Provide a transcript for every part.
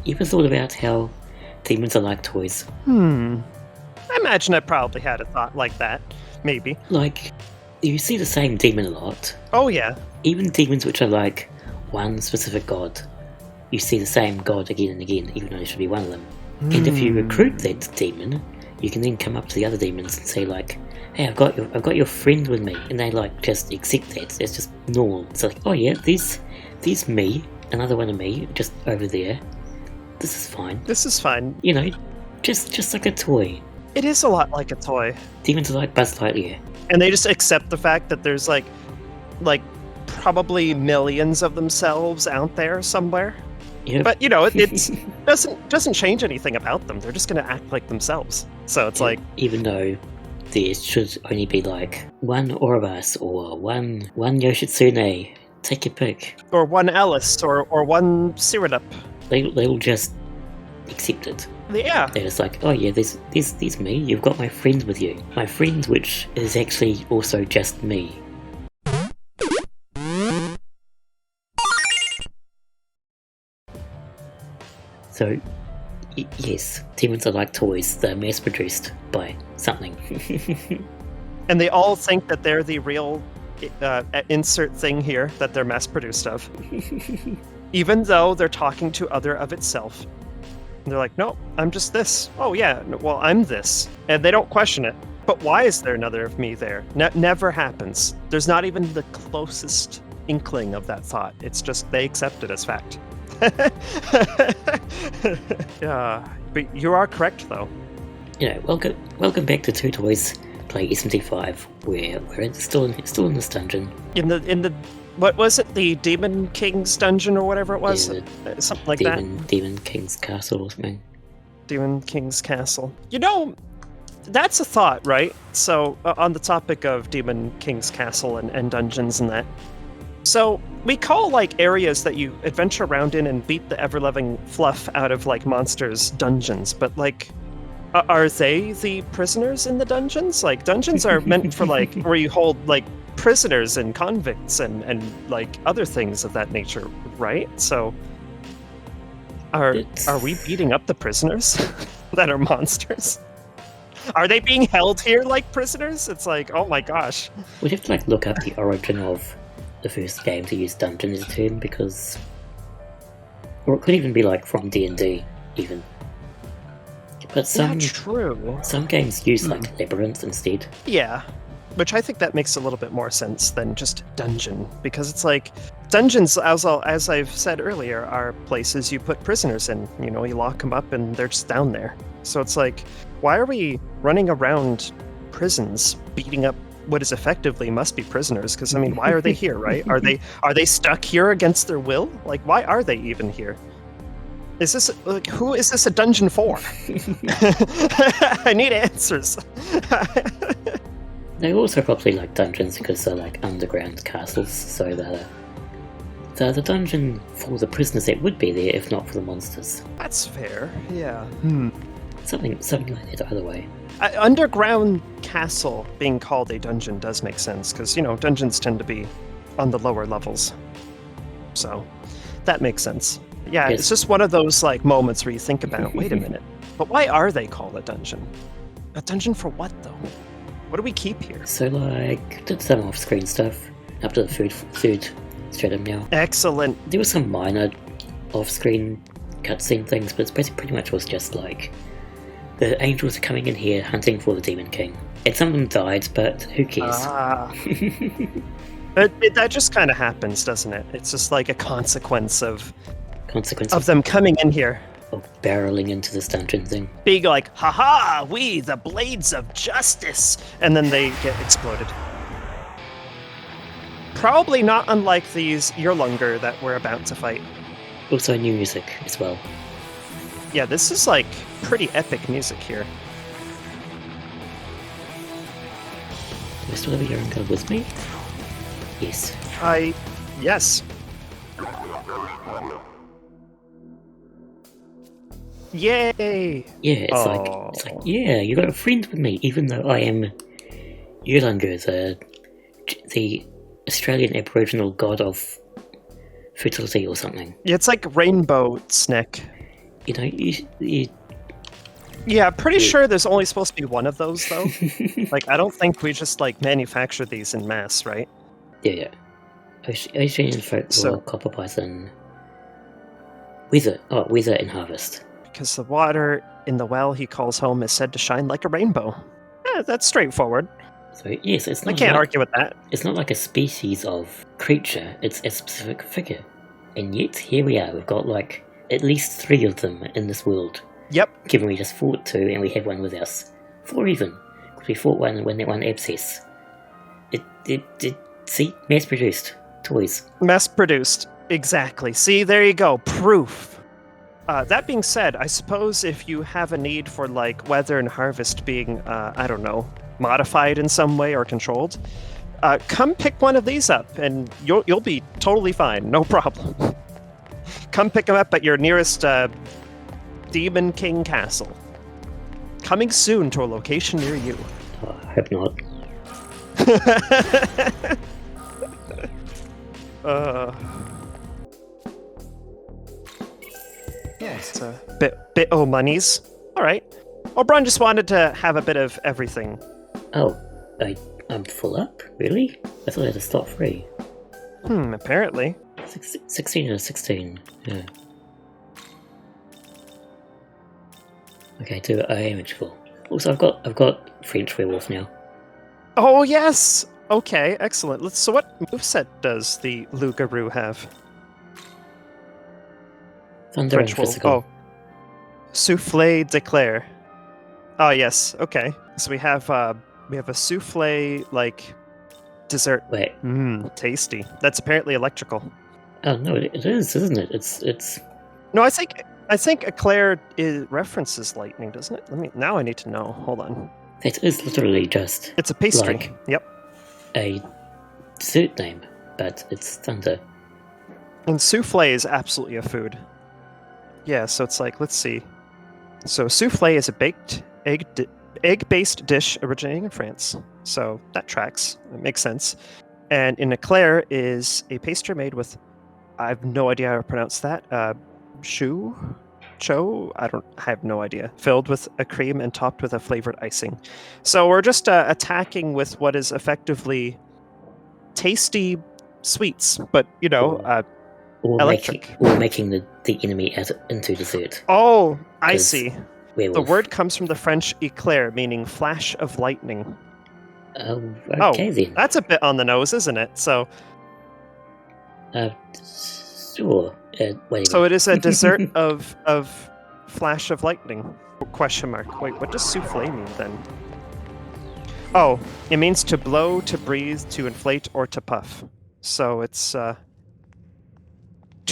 You ever thought about how demons are like toys? I imagine I probably had a thought like that. Maybe. Like, you see the same demon a lot. Oh, yeah. Even demons which are like one specific god, you see the same god again and again, even though there should be one of them. And if you recruit that demon, you can then come up to the other demons and say like, hey, I've got your friend with me, and they like just accept that. It's just normal. It's like, oh yeah, there's me, another one of me, just over there. This is fine. This is fine. You know, just like a toy. It is a lot like a toy. Demons are like Buzz Lightyear. And they just accept the fact that there's like probably millions of themselves out there somewhere. Yep. But you know, it doesn't change anything about them. They're just going to act like themselves. So it's like, even though there should only be like one Ouroboros or one Yoshitsune, take your pick. Or one Alice or one Cyrodiil. They'll just accept it. Yeah. They're just like, oh yeah, there's me. You've got my friend with you. My friend, which is actually also just me. So, yes, demons are like toys. They're mass-produced by something. And they all think that they're the real insert thing here that they're mass-produced of. Even though they're talking to other of itself. And they're like, no, I'm just this. Oh yeah, well, I'm this. And they don't question it. But why is there another of me there? Never happens. There's not even the closest inkling of that thought. It's just they accept it as fact. Yeah, but you are correct though. You know, welcome back to Two Toys Play S75, where we're still in this dungeon. In the what was it? The Demon King's dungeon or whatever it was? Yeah, something like that. Demon King's Castle or something. Demon King's Castle. You know, that's a thought, right? So on the topic of Demon King's Castle and dungeons and that. So we call like areas that you adventure around in and beat the ever-loving fluff out of like monsters dungeons, but like are they the prisoners in the dungeons? Like dungeons are meant for like where you hold like prisoners and convicts and like other things of that nature, right? So are we beating up the prisoners that are monsters? Are they being held here like prisoners? It's like, oh my gosh. We'd have to like look up the origin of the first game to use dungeon as a term, because, or it could even be like from D&D even. But some games use like labyrinths instead. Yeah, which I think that makes a little bit more sense than just dungeon, because it's like dungeons, as I've said earlier, are places you put prisoners in. You know, you lock them up and they're just down there. So it's like, why are we running around prisons beating up what is effectively must be prisoners? Because I mean, why are they here, right? Are they stuck here against their will? Like, why are they even here? Is this like, who is this a dungeon for? I need answers. They're also probably like dungeons because they're like underground castles, so they're the dungeon for the prisoners that would be there if not for the monsters. That's fair. Yeah. Something like that either way. Underground castle being called a dungeon does make sense, because, you know, dungeons tend to be on the lower levels. So, that makes sense. Yeah, Yes. It's just one of those, like, moments where you think about, wait a minute, but why are they called a dungeon? A dungeon for what, though? What do we keep here? So, like, did some off-screen stuff up to the third stratum now. Excellent. There was some minor off-screen cutscene things, but it's pretty much was just like the angels are coming in here hunting for the Demon King. And some of them died, but who cares? That just kind of happens, doesn't it? It's just like a consequence of them coming in here. Of barreling into this dungeon thing. Being like, haha, we, the blades of justice! And then they get exploded. Probably not unlike these Yurlunger that we're about to fight. Also new music as well. Yeah, this is like pretty epic music here. Do I still have a Yurlunger with me? Yes. Yes. Yay! Yeah, it's like, yeah, you got a friend with me, even though I am Yurlunger, the Australian Aboriginal god of fertility or something. Yeah, it's like Rainbow Snick. You know, Yeah, pretty sure there's only supposed to be one of those, though. Like, I don't think we just, like, manufacture these in mass, right? yeah. Ocean folklore, So- copper python, weather and harvest. Because the water in the well he calls home is said to shine like a rainbow. Yeah, that's straightforward. So yes, it's I not. can't like, argue with that. It's not like a species of creature. It's a specific figure, and yet here we are. We've got like at least 3 of them in this world. Yep. Given we just fought 2 and we had one with us, 4 even, because we fought one when that one abscess. See, mass-produced toys. Mass-produced. Exactly. See, there you go. Proof. That being said, I suppose if you have a need for, like, weather and harvest being, I don't know, modified in some way or controlled, come pick one of these up, and you'll be totally fine. No problem. Come pick them up at your nearest Demon King Castle. Coming soon to a location near you. Oh, I hope not. Yes. It's a bit o' monies. Alright. O'Brien just wanted to have a bit of everything. Oh, I'm full up? Really? I thought I had to stop free. Apparently. 16 or 16, yeah. Okay, I am at full. Also, I've got French werewolf now. Oh, yes! Okay, excellent. So what moveset does the Lugaroo have? Thunder and physical. Oh. Souffle d'éclair. Oh, yes. Okay. So we have a souffle, like, dessert. Wait. Tasty. That's apparently electrical. Oh no, it is, isn't it? It's. No, I think eclair references lightning, doesn't it? Now I need to know. Hold on. It is literally just. It's a pastry. Like Yep. a dessert name, but it's thunder. And souffle is absolutely a food. Yeah, so it's like, let's see. So souffle is a baked egg-based dish originating in France. So that tracks. It makes sense. And an eclair is a pastry made with, I have no idea how to pronounce that. I have no idea. Filled with a cream and topped with a flavored icing. So we're just attacking with what is effectively tasty sweets, but Or electric. making the enemy into dessert. Oh, I 'Cause see. werewolf. The word comes from the French éclair, meaning flash of lightning. Okay then. That's a bit on the nose, isn't it? So, Sure. Wait. so it is a dessert of flash of lightning? Question mark. Wait, what does souffle mean then? Oh, it means to blow, to breathe, to inflate, or to puff. So it's to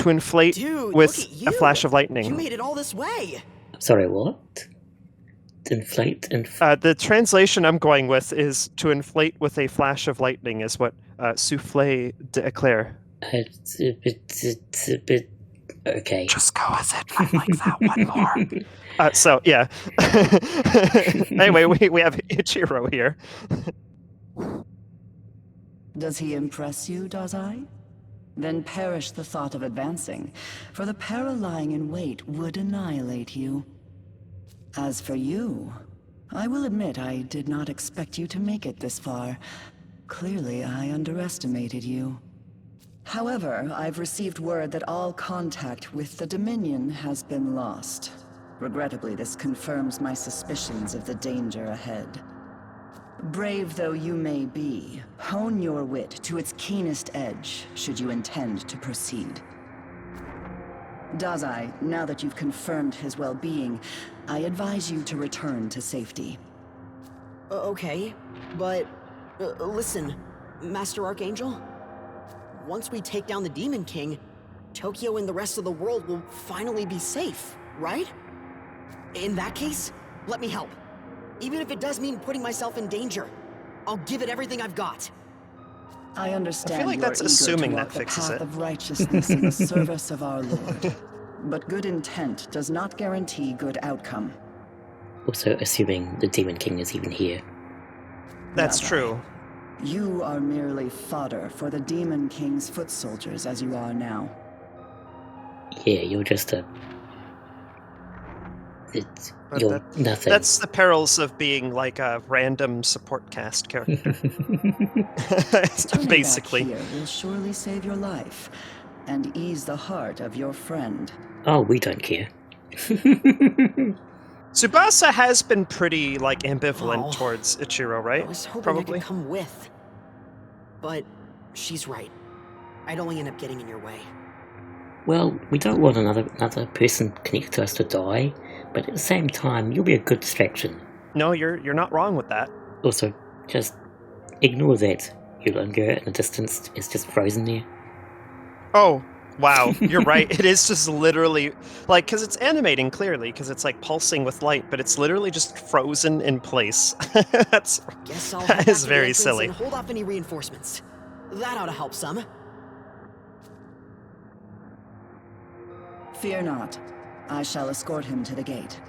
inflate Dude, with look at you. a flash of lightning. You made it all this way. Sorry, what? Inflate and. The translation I'm going with is to inflate with a flash of lightning is what souffle d'éclair. It's a bit. Okay. Just go with it. I like that one more. So yeah. Anyway, we have Ichiro here. Does he impress you, does I? Then perish the thought of advancing, for the peril lying in wait would annihilate you. As for you, I will admit I did not expect you to make it this far. Clearly, I underestimated you. However, I've received word that all contact with the Dominion has been lost. Regrettably, this confirms my suspicions of the danger ahead. Brave though you may be, hone your wit to its keenest edge, should you intend to proceed. Dazai, now that you've confirmed his well-being, I advise you to return to safety. Okay, but listen, Master Archangel. Once we take down the Demon King, Tokyo and the rest of the world will finally be safe, right? In that case, let me help. Even if it does mean putting myself in danger, I'll give it everything I've got. I understand I feel like you're that's eager assuming to that walk the fixes path it. of righteousness in the service of our Lord. But good intent does not guarantee good outcome. Also, assuming the Demon King is even here. That's Dazai, true. You are merely fodder for the Demon King's foot soldiers as you are now. Yeah, you're just a. But You're nothing. That's the perils of being like a random support cast character. Turning Basically. back here will surely save your life and ease the heart of your friend. Oh, we don't care. Tsubasa has been pretty like ambivalent Oh, towards Ichiro, right? I was hoping I Probably. could come with. But she's right. I'd only end up getting in your way. Well, we don't want another person connected to us to die, but at the same time, you'll be a good distraction. No, you're not wrong with that. Also, just ignore that Yulunga in the distance is just frozen there. Oh, wow, you're right. It is just literally like because it's animating clearly because it's like pulsing with light, but it's literally just frozen in place. Guess I'll that head is back to the very entrance silly. and hold off any reinforcements. That ought to help some. Fear not. I shall escort him to the gate.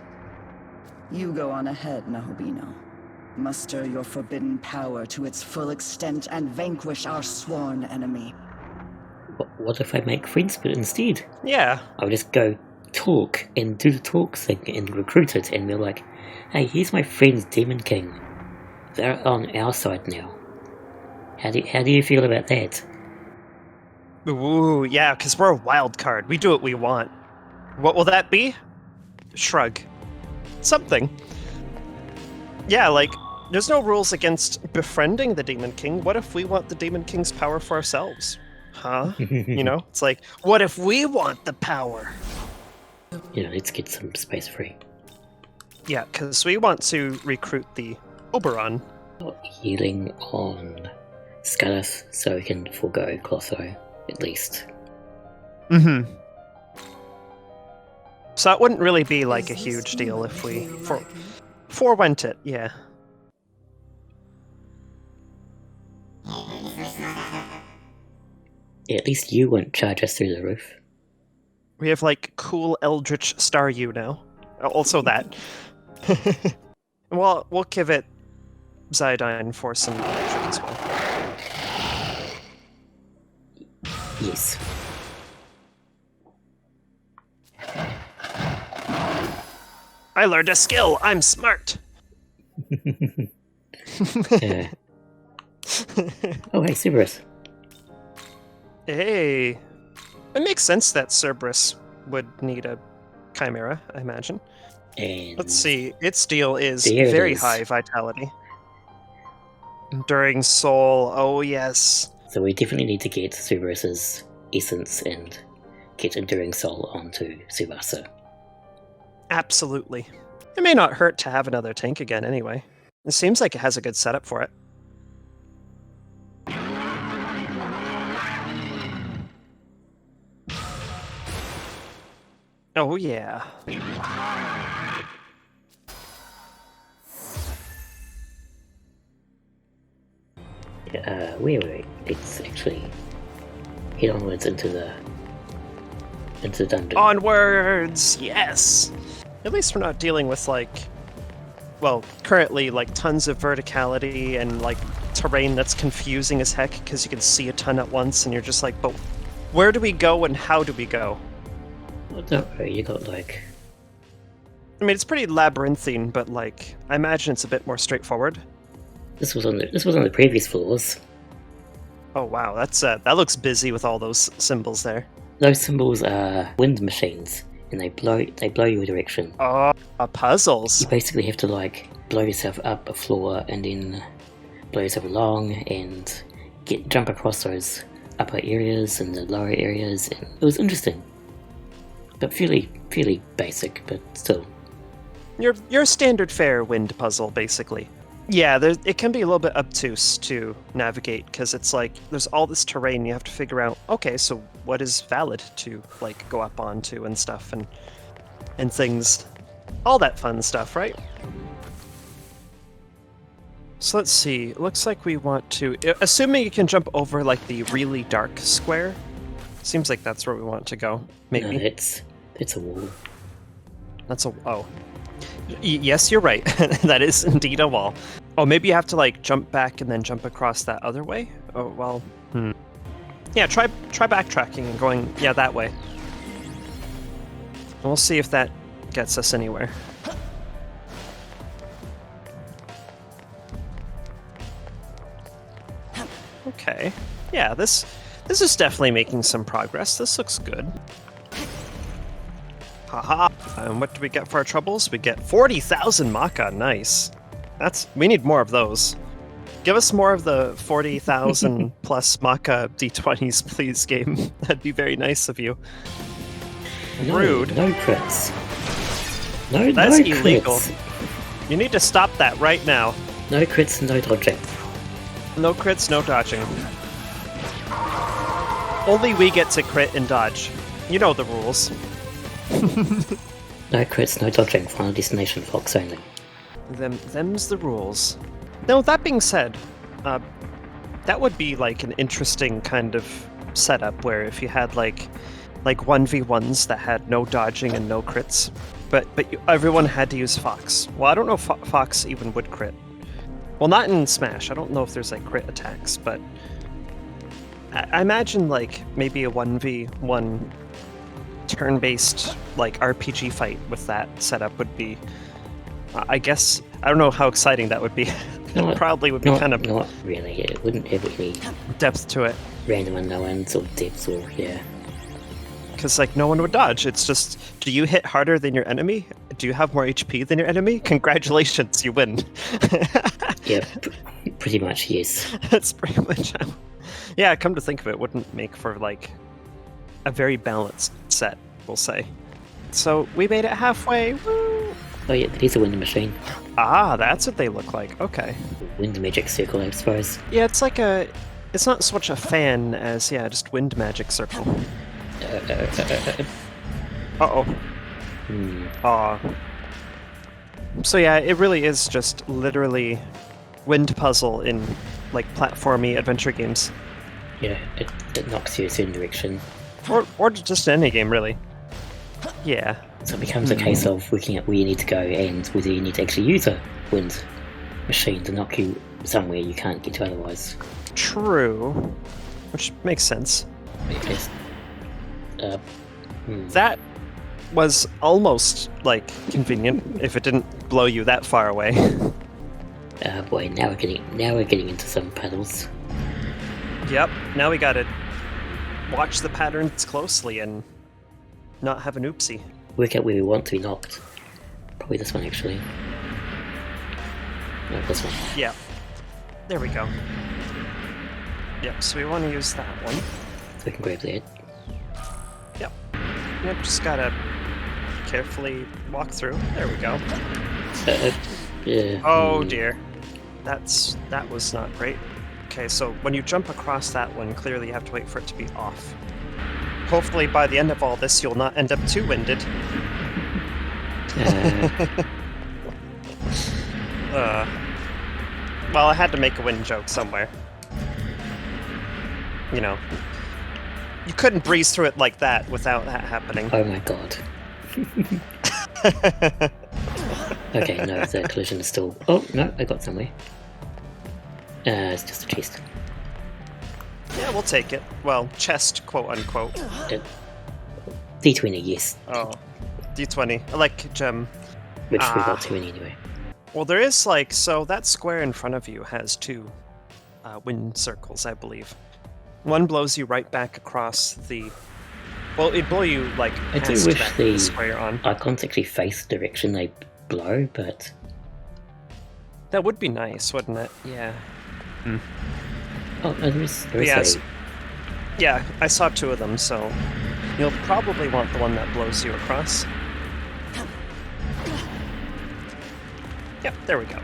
You go on ahead, Nahobino. Muster your forbidden power to its full extent and vanquish our sworn enemy. What if I make friends with it instead? Yeah. I'll just go talk and do the talk thing and recruit it, and they're like, hey, here's my friends Demon King. They're on our side now. How do you feel about that? Ooh, yeah, because we're a wild card. We do what we want. What will that be? Shrug. Something. Yeah, like, there's no rules against befriending the Demon King. What if we want the Demon King's power for ourselves? Huh? You know? It's like, what if we want the power? Let's get some space free. Yeah, because we want to recruit the Oberon. Healing on Scarlett so we can forego Clotho, at least. Mm-hmm. So that wouldn't really be like a huge deal if we forewent it, yeah. Yeah, at least you won't charge us through the roof. We have like cool Eldritch Staryu now. Also that. Well, we'll give it Ziodyne for some electric as well. Yes. I learned a skill! I'm smart! Yeah. Oh, hey, Cerberus. Hey! It makes sense that Cerberus would need a Chimera, I imagine. And Let's see, its deal is there it very is. high vitality. Enduring Soul, oh yes. So we definitely need to get Cerberus's essence and get Enduring Soul onto Tsubasa. Absolutely. It may not hurt to have another tank again anyway. It seems like it has a good setup for it. Oh yeah. Wait. Let's actually head onwards into the dungeon. Onwards! Yes! At least we're not dealing with, like, well, currently, like, tons of verticality and, like, terrain that's confusing as heck because you can see a ton at once and you're just like, but where do we go and how do we go? Well, don't worry, you got, like... I mean, it's pretty labyrinthine, but, like, I imagine it's a bit more straightforward. This was on the previous floors. Oh, wow, that's, that looks busy with all those symbols there. Those symbols are wind machines, and they blow you a direction. Oh, puzzles. You basically have to, like, blow yourself up a floor and then blow yourself along and jump across those upper areas and the lower areas. And it was interesting, but fairly basic, but still. Your standard fare wind puzzle, basically. Yeah, it can be a little bit obtuse to navigate because it's like there's all this terrain you have to figure out. Okay, so what is valid to like go up onto and stuff and things, all that fun stuff, right? So let's see. It looks like we want to, assuming you can jump over like the really dark square. Seems like that's where we want to go. Maybe. No, it's a wall. That's oh. Yes, you're right. That is indeed a wall. Oh, maybe you have to like jump back and then jump across that other way? Oh, well. Yeah, try backtracking and going, yeah, that way. And we'll see if that gets us anywhere. Okay. Yeah, this is definitely making some progress. This looks good. Haha. And what do we get for our troubles? We get 40,000 Maka. Nice. We need more of those. Give us more of the 40,000 plus Maka D20s, please, game. That'd be very nice of you. No, Rude. No crits. No, That's no illegal. crits. You need to stop that right now. No crits, no dodging. No crits, no dodging. Only we get to crit and dodge. You know the rules. No crits, no dodging. Final destination Fox only. Them's the rules. Now, that being said, that would be like an interesting kind of setup where if you had like 1v1s that had no dodging and no crits, but everyone had to use Fox. Well, I don't know if Fox even would crit. Well, not in Smash. I don't know if there's like crit attacks, but I imagine like maybe a 1v1 turn-based like RPG fight with that setup would be. I guess I don't know how exciting that would be. It probably would be kind of not really. It wouldn't have any depth to it. Random unknowns or depths or yeah. Because like no one would dodge. It's just, do you hit harder than your enemy? Do you have more HP than your enemy? Congratulations, you win. Yeah, pretty much yes. That's pretty much how. Yeah, come to think of it, wouldn't make for like a very balanced set, we'll say. So we made it halfway. Woo! Oh yeah, it is a wind machine. Ah, that's what they look like. Okay. Wind magic circle, I suppose. Yeah, it's like a. It's not so much a fan as just wind magic circle. Uh-oh. Aw. So yeah, it really is just literally wind puzzle in like platformy adventure games. Yeah, it knocks you a certain direction. Or just any game really. Yeah. So it becomes a case of working out where you need to go and whether you need to actually use a wind machine to knock you somewhere you can't get to otherwise. True. Which makes sense. Because, That was almost like convenient if it didn't blow you that far away. Boy, now we're getting into some puzzles. Yep. Now we gotta watch the patterns closely and not have an oopsie. Work out where we want to be knocked. Probably this one actually. No, this one. Yeah. There we go. Yep, so we want to use that one. So we can grab that. Yep. Yep, just gotta carefully walk through. There we go. Yeah. Oh dear. That was not great. Okay, so when you jump across that one, clearly you have to wait for it to be off. Hopefully by the end of all this, you'll not end up too winded. Well, I had to make a wind joke somewhere. You know. You couldn't breeze through it like that without that happening. Oh my god. Okay, no, the collision is still... Oh, no, I got somewhere. It's just a chest. Yeah, we'll take it. Well, chest, quote-unquote. D20, yes. Oh. D20. I like gem. Which we got too many anyway. Well, there is like... So that square in front of you has two wind circles, I believe. One blows you right back across the... Well, it'd blow you, like, I do past wish the square you're on. icons actually face the direction they blow, but... That would be nice, wouldn't it? Yeah. Oh, no, there is Yes. Yeah, I saw two of them, so you'll probably want the one that blows you across. Yep, there we go.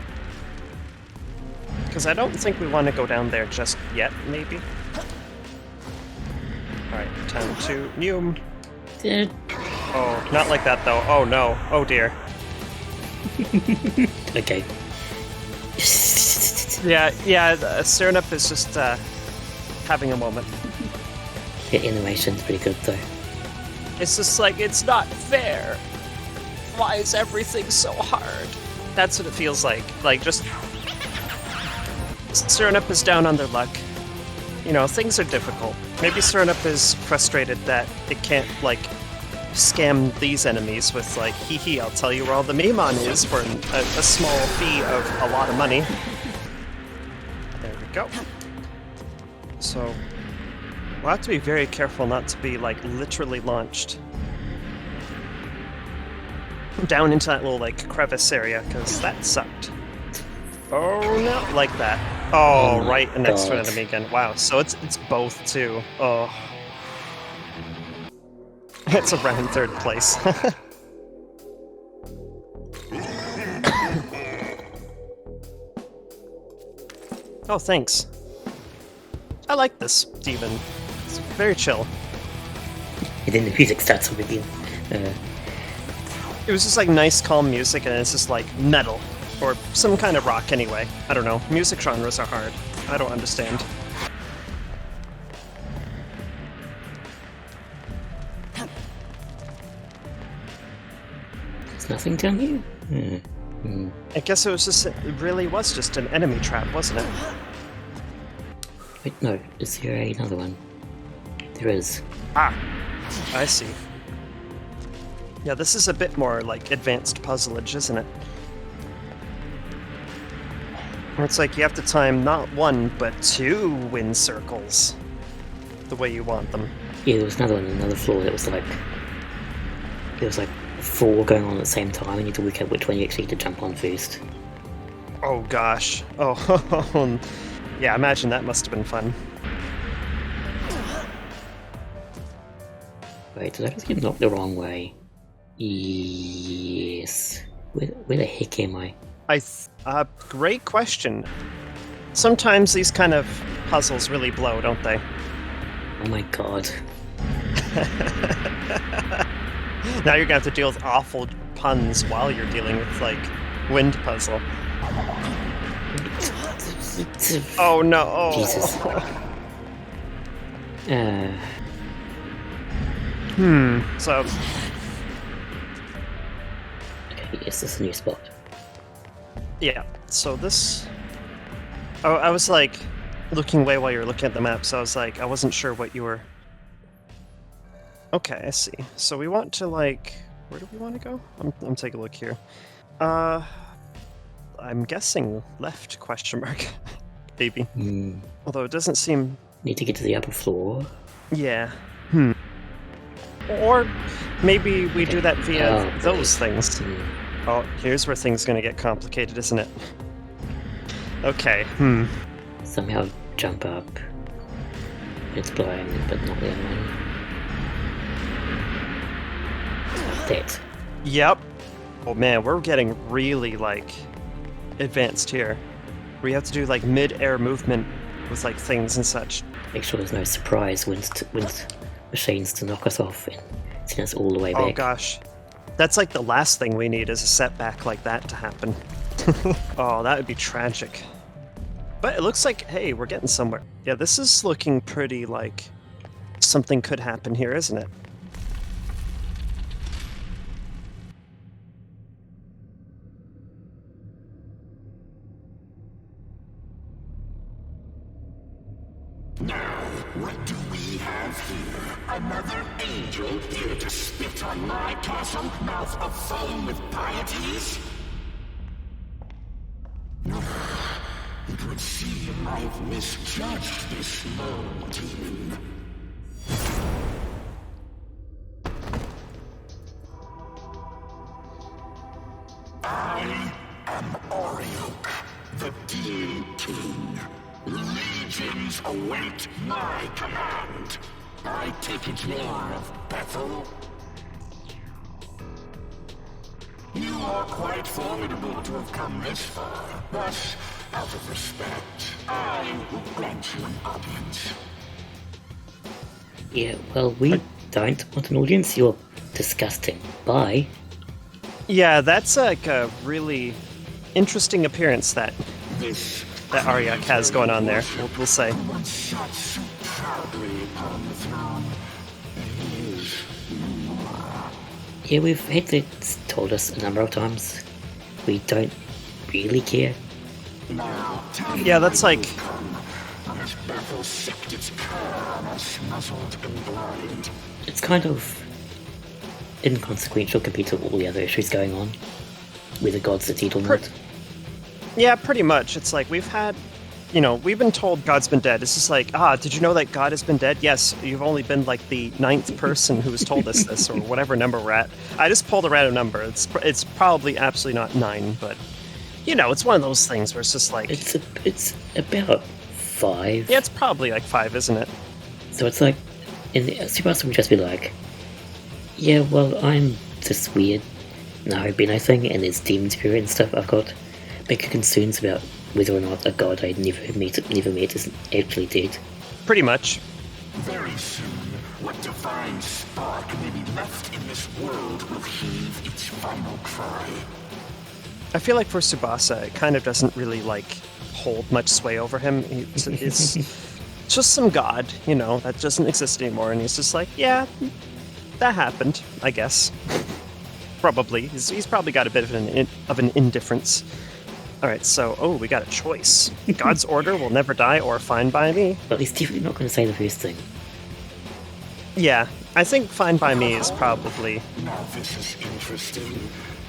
Because I don't think we want to go down there just yet, maybe. Alright, time to Neum. Oh, not like that though. Oh no. Oh dear. Okay. Yeah, Cyrenup is just having a moment. The animation's pretty good though. It's just like, it's not fair. Why is everything so hard? That's what it feels like. Like, just... Cyrenup is down on their luck. You know, things are difficult. Maybe Cyrenup is frustrated that it can't, like, scam these enemies with, like, hee, I'll tell you where all the Memon is for a small fee of a lot of money. There we go. So we'll have to be very careful not to be, like, literally launched down into that little, like, crevice area, because that sucked. Oh, no, like that. Oh, Oh my right next to an God. enemy again. Wow, so it's both, too. Oh. It's around third place. Oh, thanks. I like this demon. It's very chill. And then the music starts up again. It was just like nice, calm music, and it's just like metal. Or some kind of rock, anyway. I don't know. Music genres are hard. I don't understand. There's nothing down here? I guess it really was just an enemy trap, wasn't it? Wait, no. Is there another one? There is. Ah, I see. Yeah, this is a bit more like advanced puzzleage, isn't it? Where it's like you have to time not one, but two wind circles the way you want them. Yeah, there was another one on another floor that was like... There was like 4 going on at the same time, and you had to work out which one you actually had to jump on first. Oh gosh. Oh, yeah, imagine that must have been fun. Wait, did I just get knocked the wrong way? Yes. Where the heck am I? Great question. Sometimes these kind of puzzles really blow, don't they? Oh my god. Now you're gonna have to deal with awful puns while you're dealing with, like, wind puzzle. Oh no! Oh. Jesus. So, Okay, yes, this is a new spot. yeah. So this... Oh, I was, like, looking away while you were looking at the map, so I was like, I wasn't sure what you were... Okay, I see. So we want to, like... Where do we want to go? I'm taking a look here. I'm guessing left, question mark. Maybe. Although it doesn't seem... Need to get to the upper floor. Yeah. Or maybe we do that via those things. Oh, here's where things are gonna get complicated, isn't it? Okay. Somehow jump up. It's blowing, but not the other one. That. Yep. Oh man, we're getting really, like, advanced here. We have to do, like, mid-air movement with, like, things and such. Make sure there's no surprise wind machines to knock us off and send us all the way back. Oh gosh. That's like the last thing we need is a setback like that to happen. Oh, that would be tragic. But it looks like, hey, we're getting somewhere. Yeah, this is looking pretty like something could happen here, isn't it? Now, what do we have here? Another angel here to spit on my castle, mouth afoam with pieties? It would seem I've misjudged this low demon. I am Orioke, the Demon King. Legions await my command. I take it you are of Bethel? You are quite formidable to have come this far, but out of respect, I will grant you an audience. Yeah, well, we don't want an audience. You're disgusting. Bye. Yeah, that's like a really interesting appearance that Ariak has going on there, we'll say. One sat so proudly upon the throne. He is Yeah, we've had this told us a number of times. We don't really care. now. Tell me Yeah, that's when like... you come. As Bethel sipped its cur on us, muzzled and blind. It's kind of inconsequential compared to all the other issues going on, whether gods are dead or not. Yeah, pretty much. It's like we've had you know, we've been told God's been dead. It's just like, did you know that God has been dead? Yes, you've only been like the 9th person who has told us this, or whatever number we're at. I just pulled a random number. It's probably absolutely not 9, but, you know, it's one of those things where it's just like... It's about 5. Yeah, it's probably like 5, isn't it? So it's like, in the Tsubasa would just be like, yeah, well, I'm this weird Narubino thing, and there's demon spirit and stuff. I've got bigger concerns about whether or not a god I never met is actually dead. Pretty much. Very soon, what divine spark may be left in this world will heave its final cry. I feel like for Tsubasa, it kind of doesn't really, like, hold much sway over him. It's just some god, you know, that doesn't exist anymore, and he's just like, yeah, that happened, I guess. Probably. He's probably got a bit of an indifference. Alright, so, we got a choice. God's order will never die or fine by me. But he's definitely not going to say the first thing. Yeah, I think fine by me is probably... Now this is interesting.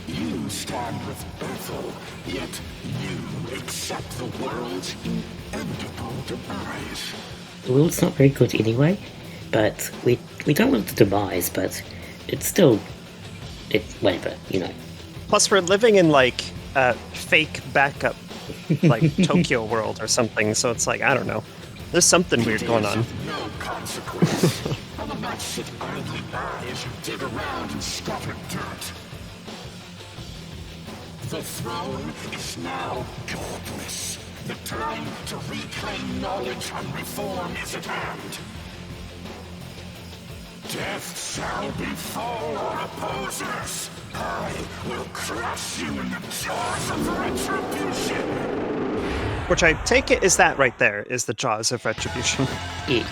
You stand with Ethel, yet you accept the world's inevitable demise. The world's not very good anyway, but we don't want the demise, but it's still... whatever, you know. Plus we're living in, like, a fake backup, like, Tokyo world or something, so it's like, I don't know. There's something weird going on. No consequence. I will not sit idly by as you dig around and scatter dirt. The throne is now godless. The time to reclaim knowledge and reform is at hand. Death shall befall our opposers. I will crush you in the jaws of retribution. Which I take it is that right there, is the jaws of retribution. Yeah.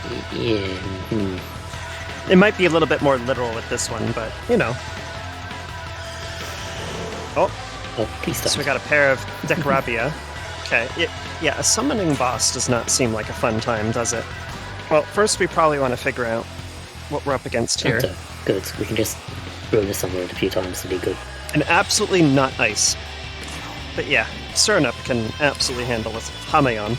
It might be a little bit more literal with this one, but, you know. Oh, Please stop. so we got a pair of Decarabia. Okay, yeah, a summoning boss does not seem like a fun time, does it? Well, first we probably want to figure out what we're up against here. Okay, good. We can just ruin this on road a few times and be good. And absolutely not ice. But yeah, Cernup can absolutely handle with Hamayon.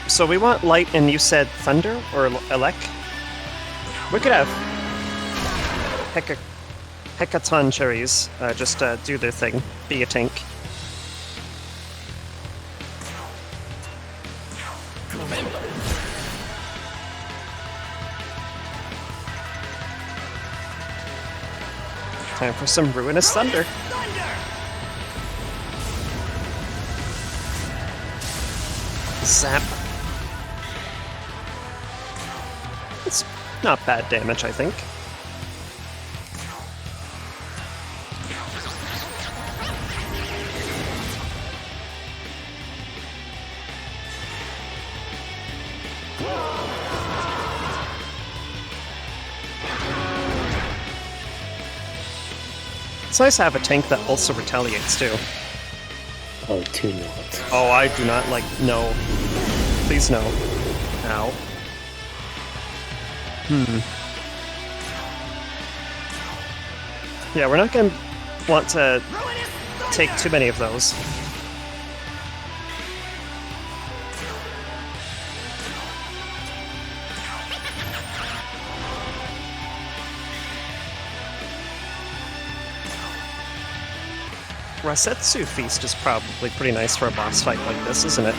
So we want light, and you said thunder or elec? We could have Hecaton cherries just do their thing, be a tank. Time for some ruinous thunder. Zap. It's not bad damage, I think. It's nice to have a tank that also retaliates too. Oh, do not. Oh, I do not like... No. Please no. Ow. Yeah, we're not gonna want to take too many of those. Rasetsu Feast is probably pretty nice for a boss fight like this, isn't it?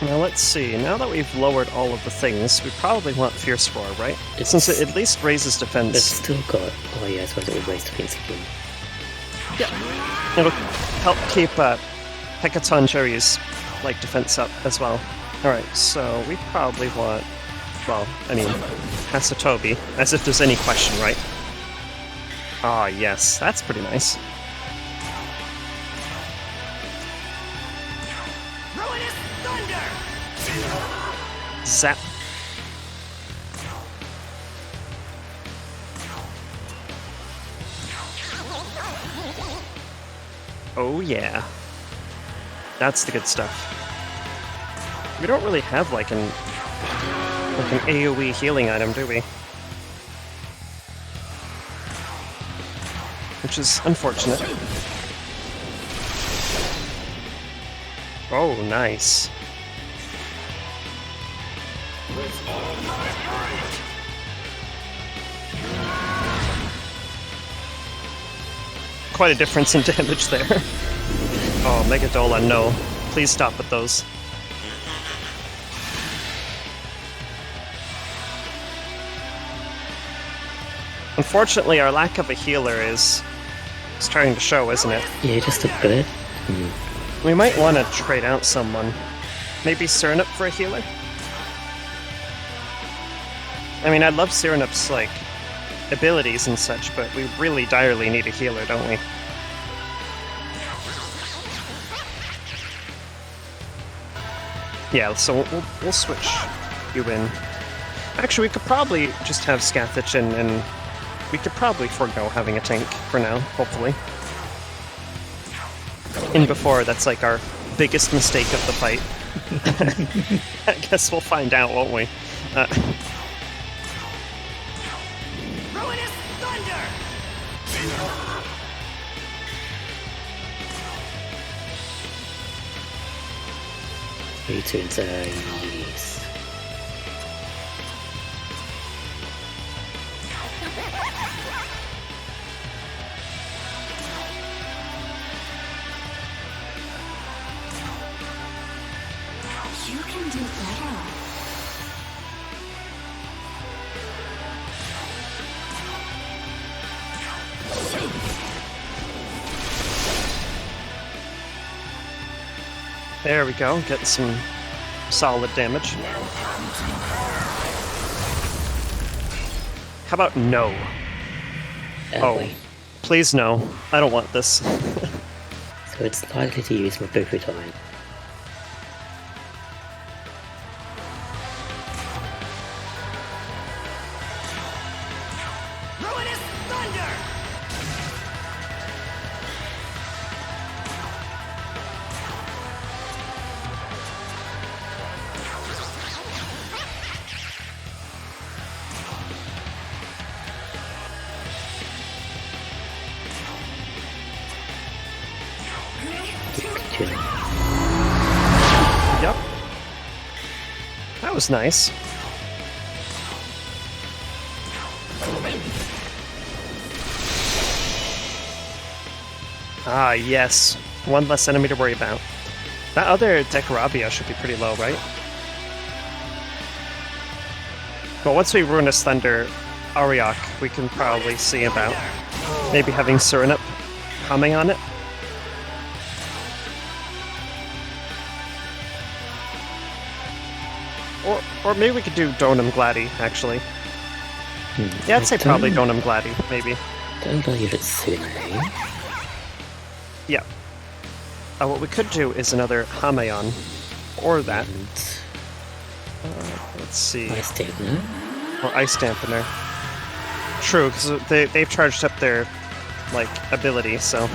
Now let's see, now that we've lowered all of the things, we probably want Fierce Roar, right? Since it at least raises defense. It's still got... Oh yeah, I suppose it would raise defense again. Yeah. It'll help keep Hecaton Cherry's like defense up as well. Alright, so we probably want... Well, I mean, Hasatobi, as if there's any question, right? Ah, yes, that's pretty nice. Zap. Oh yeah. That's the good stuff. We don't really have like an AoE healing item, do we? Which is unfortunate. Oh, nice. Quite a difference in damage there. Oh, Megadola, no. Please stop with those. Unfortunately, our lack of a healer is starting to show, isn't it? Yeah, just a bit. We might want to trade out someone. Maybe Cernip for a healer? I mean, I love Cernip's, like, abilities and such, but we really direly need a healer, don't we? Yeah, so we'll switch you in. Actually, we could probably just have Scathach and we could probably forego having a tank for now, hopefully. In before, that's like our biggest mistake of the fight. I guess we'll find out, won't we? Ruinous thunder! Returns, yes. You can do better. There we go, getting some solid damage. How about no? Oh, please no. I don't want this. So it's likely to use my Buku time. Ruinous thunder! Yep. That was nice. Ah, yes. One less enemy to worry about. That other Dekarabia should be pretty low, right? Well, once we Ruinous Thunder Ariok, we can probably see about maybe having Cernip humming on it. Or maybe we could do Donum Gladi, actually. Yeah, I'd say probably Donum Gladi, maybe. Don't believe it's Sune. Yeah. What we could do is another Hamayon. Or that. Let's see. Ice Dampener. Or Ice Dampener. True, because they've charged up their, like, ability, so...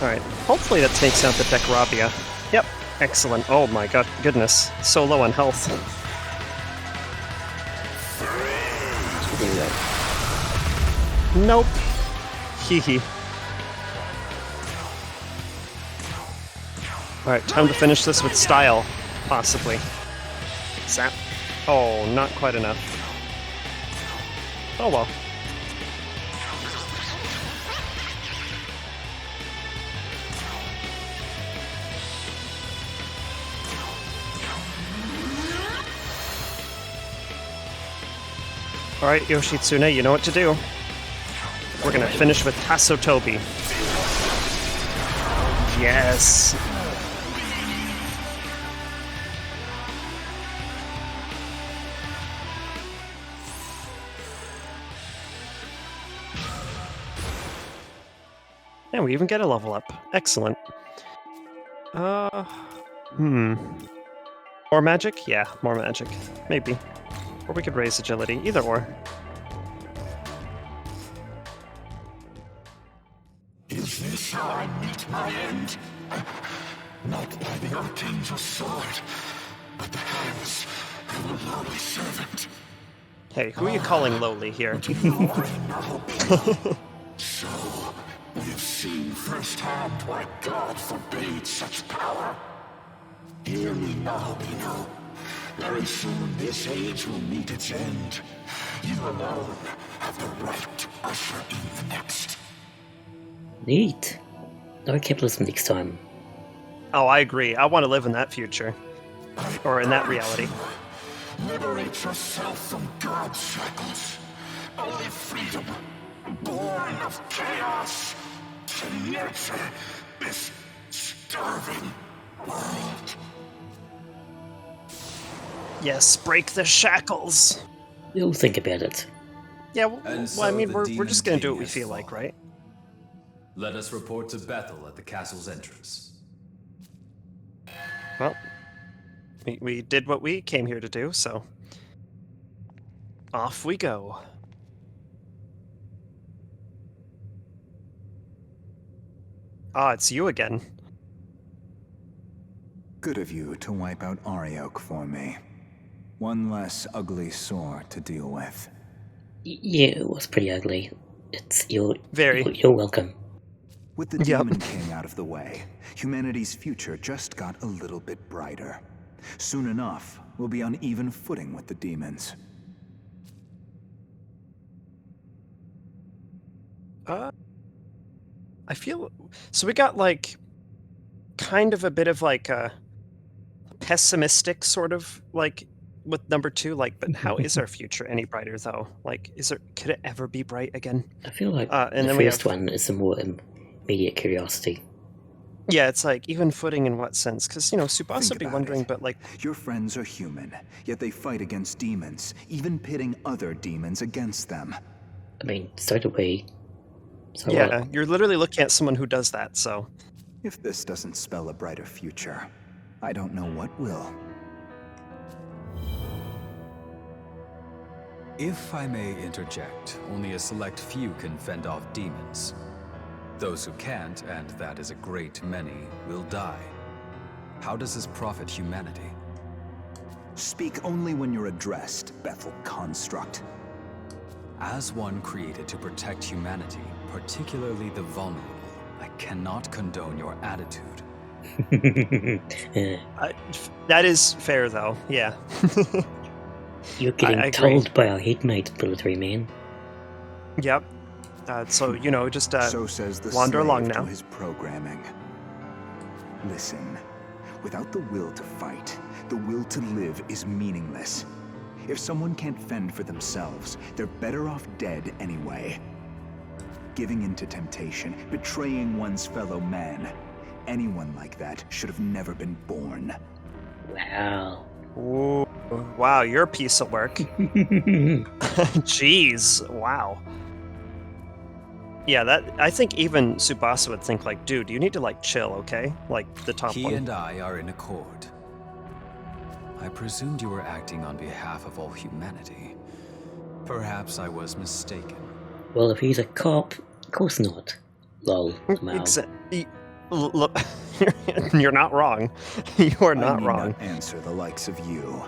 Alright, hopefully that takes out the Dekarabia. Yep, excellent. Oh my god, goodness. So low on health. Nope. Hee hee. Alright, time to finish this with style, possibly. Zap. Oh, not quite enough. Oh well. Alright, Yoshitsune, you know what to do. We're gonna finish with Hasotobi. Yes! And we even get a level up. Excellent. More magic? Yeah, more magic. Maybe. Or we could raise agility. Either or. Is this how I meet my end? Not by the Archangel's sword, but the hands of a lowly servant. Hey, who are you calling lowly here? You already know, Bino. So, we've seen firsthand why God forbade such power. Hear me now, Bino. Very soon this age will meet its end. You alone have the right to usher in the next. Neat. No capitalism next time. Oh, I agree. I want to live in that future. Or in that reality. Liberate yourself from God's shackles. Only freedom, born of chaos, can nurture this starving world. Yes, break the shackles. We'll think about it. Yeah, And well, so I mean, the we're Demon just gonna do King what we has feel like, fallen. right? Let us report to Bethel at the castle's entrance. Well, we did what we came here to do, so off we go. Ah, it's you again. Good of you to wipe out Arioch for me. One less ugly sore to deal with. Yeah, it was pretty ugly. You're welcome. With the Yep. Demon King out of the way, humanity's future just got a little bit brighter. Soon enough, we'll be on even footing with the demons. I feel so. We got like kind of a bit of like a pessimistic sort of like with number 2. Like, but how is our future any brighter though? Like, could it ever be bright again? I feel like And the then we first have- one is a more immediate curiosity. Yeah, it's like even footing in what sense? Because Tsubasa Think would be about wondering, it. but like, Your friends are human, yet they fight against demons, even pitting other demons against them. I mean, so do we. So yeah, what? you're literally looking at someone who does that. So If this doesn't spell a brighter future, I don't know what will. If I may interject, only a select few can fend off demons. Those who can't, and that is a great many, will die. How does this profit humanity? Speak only when you're addressed, Bethel construct. As one created to protect humanity, particularly the vulnerable, I cannot condone your attitude. that is fair, though. Yeah. You're getting I agree. told by our headmate, military man. Yep. So just So says the wander slave along to now. his programming. Listen, without the will to fight, the will to live is meaningless. If someone can't fend for themselves, they're better off dead anyway. Giving in to temptation, betraying one's fellow man. Anyone like that should have never been born. Wow. Ooh, wow, you're a piece of work. Jeez, wow. Yeah, I think even Tsubasa would think like, dude, you need to like chill, okay? Like the top He one. and I are in accord. I presumed you were acting on behalf of all humanity. Perhaps I was mistaken. Well, if he's a cop, of course not. Lol. Wow. Look, you're not wrong. You are I not need wrong. not answer the likes of you.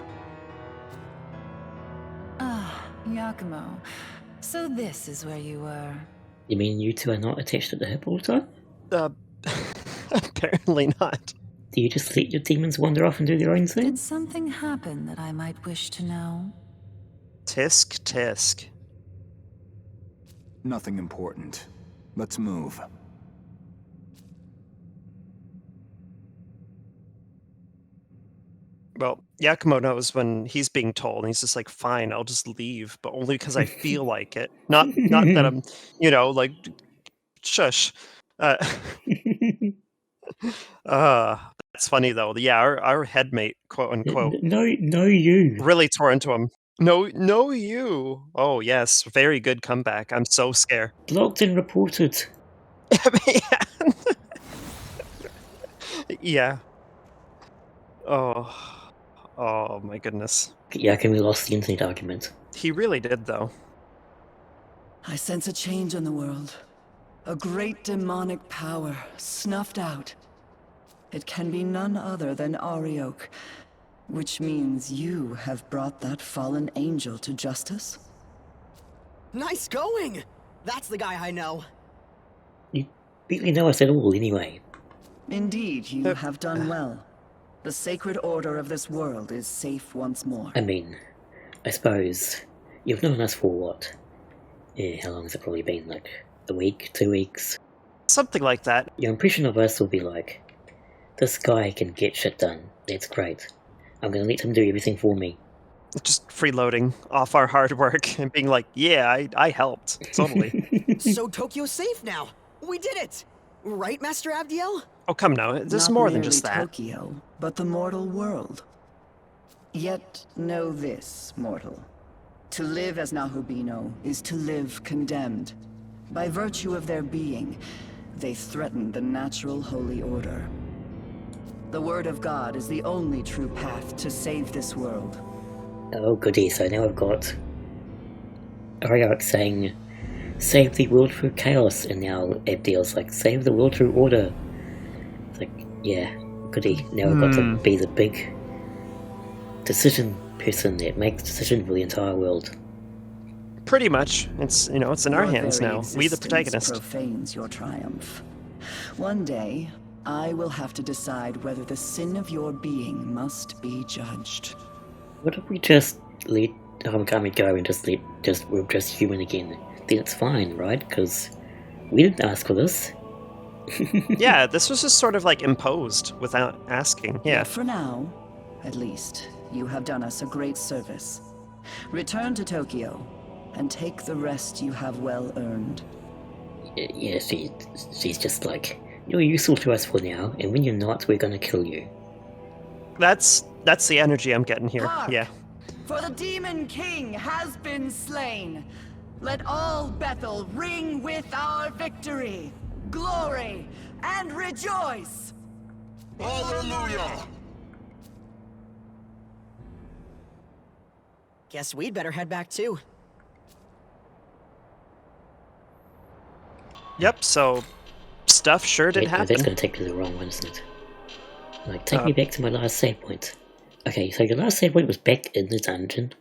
Ah, Yakumo. So this is where you were. You mean you two are not attached at the hip all the time? Apparently not. Do you just let your demons wander off and do their own thing? Did something happen that I might wish to know? Tisk tisk. Nothing important. Let's move. Well, Yakumo knows when he's being told, and he's just like, "Fine, I'll just leave," but only because I feel like it. Not that I'm, like, shush. That's funny though. Yeah, our headmate, quote unquote, No, you. really tore into him. No, you. Oh yes, very good comeback. I'm so scared. Blocked and reported. Yeah. Oh my goodness. Yeah, we lost the internet argument. He really did though. I sense a change in the world. A great demonic power snuffed out. it can be none other than Arioch, which means you have brought that fallen angel to justice? Nice going! That's the guy I know. You barely know us at all, anyway. Indeed, you have done well. The sacred order of this world is safe once more. I mean, I suppose you've known us for what? How long has it probably been? Like a week, 2 weeks? Something like that. Your impression of us will be like, this guy can get shit done. That's great. I'm gonna let him do everything for me. Just freeloading off our hard work and being like, yeah, I helped. Totally. So Tokyo's safe now. We did it! Right, Master Abdiel? Oh, come now. There's Not more than merely just that. Tokyo, but the mortal world. Yet know this, mortal. To live as Nahubino is to live condemned. By virtue of their being, they threaten the natural holy order. The word of God is the only true path to save this world. Oh goody, so now I've got Ariarch saying, save the world through chaos, and now Abdiel's like, save the world through order. It's like, yeah, goody. Now I've got to be the big decision person that makes decisions for the entire world. Pretty much. It's, it's in our Your hands very now. We the existence protagonist. profanes your triumph. One day, I will have to decide whether the sin of your being must be judged. What if we just let Homecoming go and we're just human again? Then it's fine, right? Because we didn't ask for this. Yeah, this was just sort of like imposed without asking. Yeah. Yet for now, at least, you have done us a great service. Return to Tokyo, and take the rest you have well earned. Yeah, she's just like, you're useful to us for now, and when you're not, we're gonna kill you. That's the energy I'm getting here. Hark! Yeah. For the Demon King has been slain. Let all Bethel ring with our victory, glory, and rejoice! Hallelujah! Guess we'd better head back too. Yep, so stuff sure did Wait, no, happen. that's gonna take me to the wrong one, isn't it? Like, take me back to my last save point. Okay, so your last save point was back in the dungeon.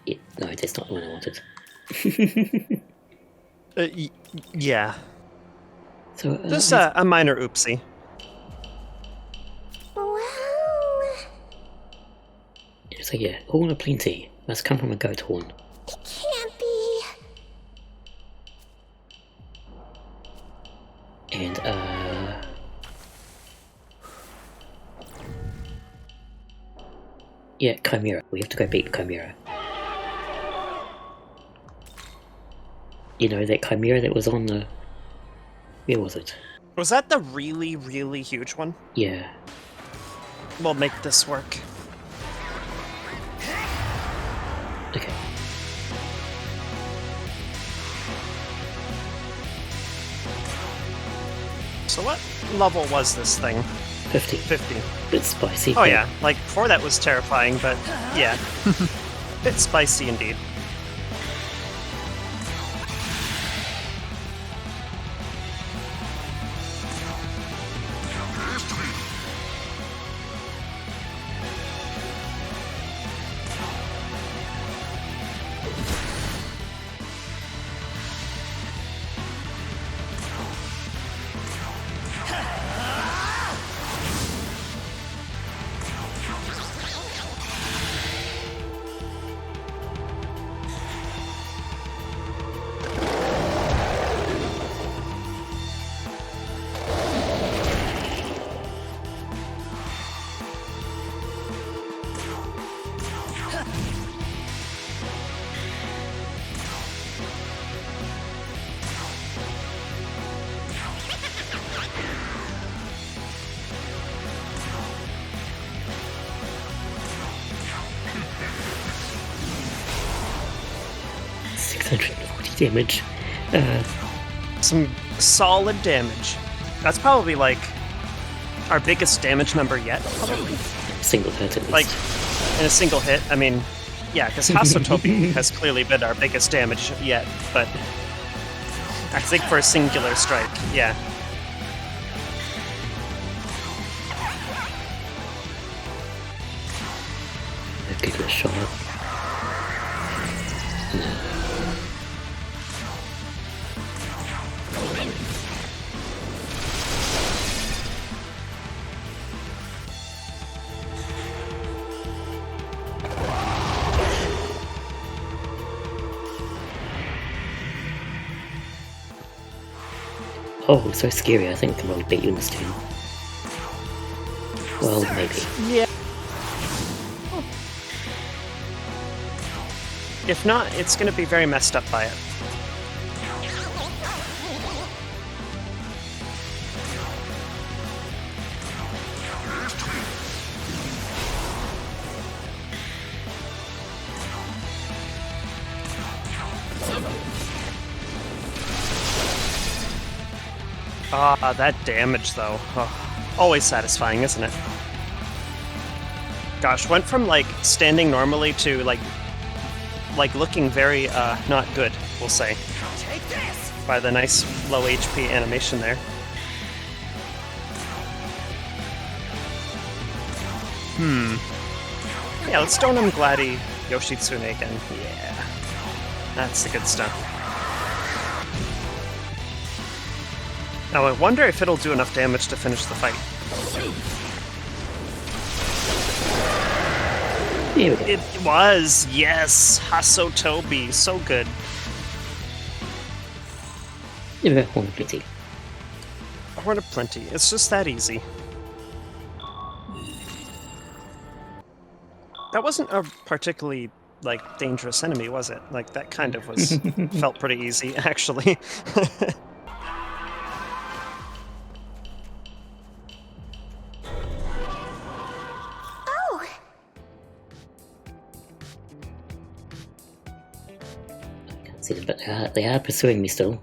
Yeah, no, that's not the one I wanted. Yeah. So, Just a minor oopsie. Well, so yeah, horn of plenty must come from a goat horn. it can't be. And, yeah, Chimera. We have to go beat Chimera. You know, that Chimera that was on the... Where was it? Was that the really, really huge one? Yeah. We'll make this work. Okay. So what level was this thing? 50. 50. It's spicy. Oh yeah, like before that was terrifying, but yeah. Bit spicy indeed. Damage. Some solid damage. That's probably like our biggest damage number yet. Probably. Single hit at least. Like in a single hit. I mean, yeah, because Hasotobi has clearly been our biggest damage yet, but I think for a singular strike, yeah. sure. Oh, so scary. I think I can probably beat you in this turn. Well, maybe. Yeah. If not, it's going to be very messed up by it. Ah, that damage though. Oh, always satisfying, isn't it? Gosh, went from like standing normally to like looking very not good, we'll say. By the nice low HP animation there. Yeah, let's stone him Gladi Yoshitsune again. Yeah. That's the good stuff. Now I wonder if it'll do enough damage to finish the fight. Here we go. It was, yes! Hasotobi, so good. Here we go, Horn of Plenty. Horn of Plenty, it's just that easy. That wasn't a particularly, like, dangerous enemy, was it? Like, that kind of was, felt pretty easy, actually. See them, but they are pursuing me still.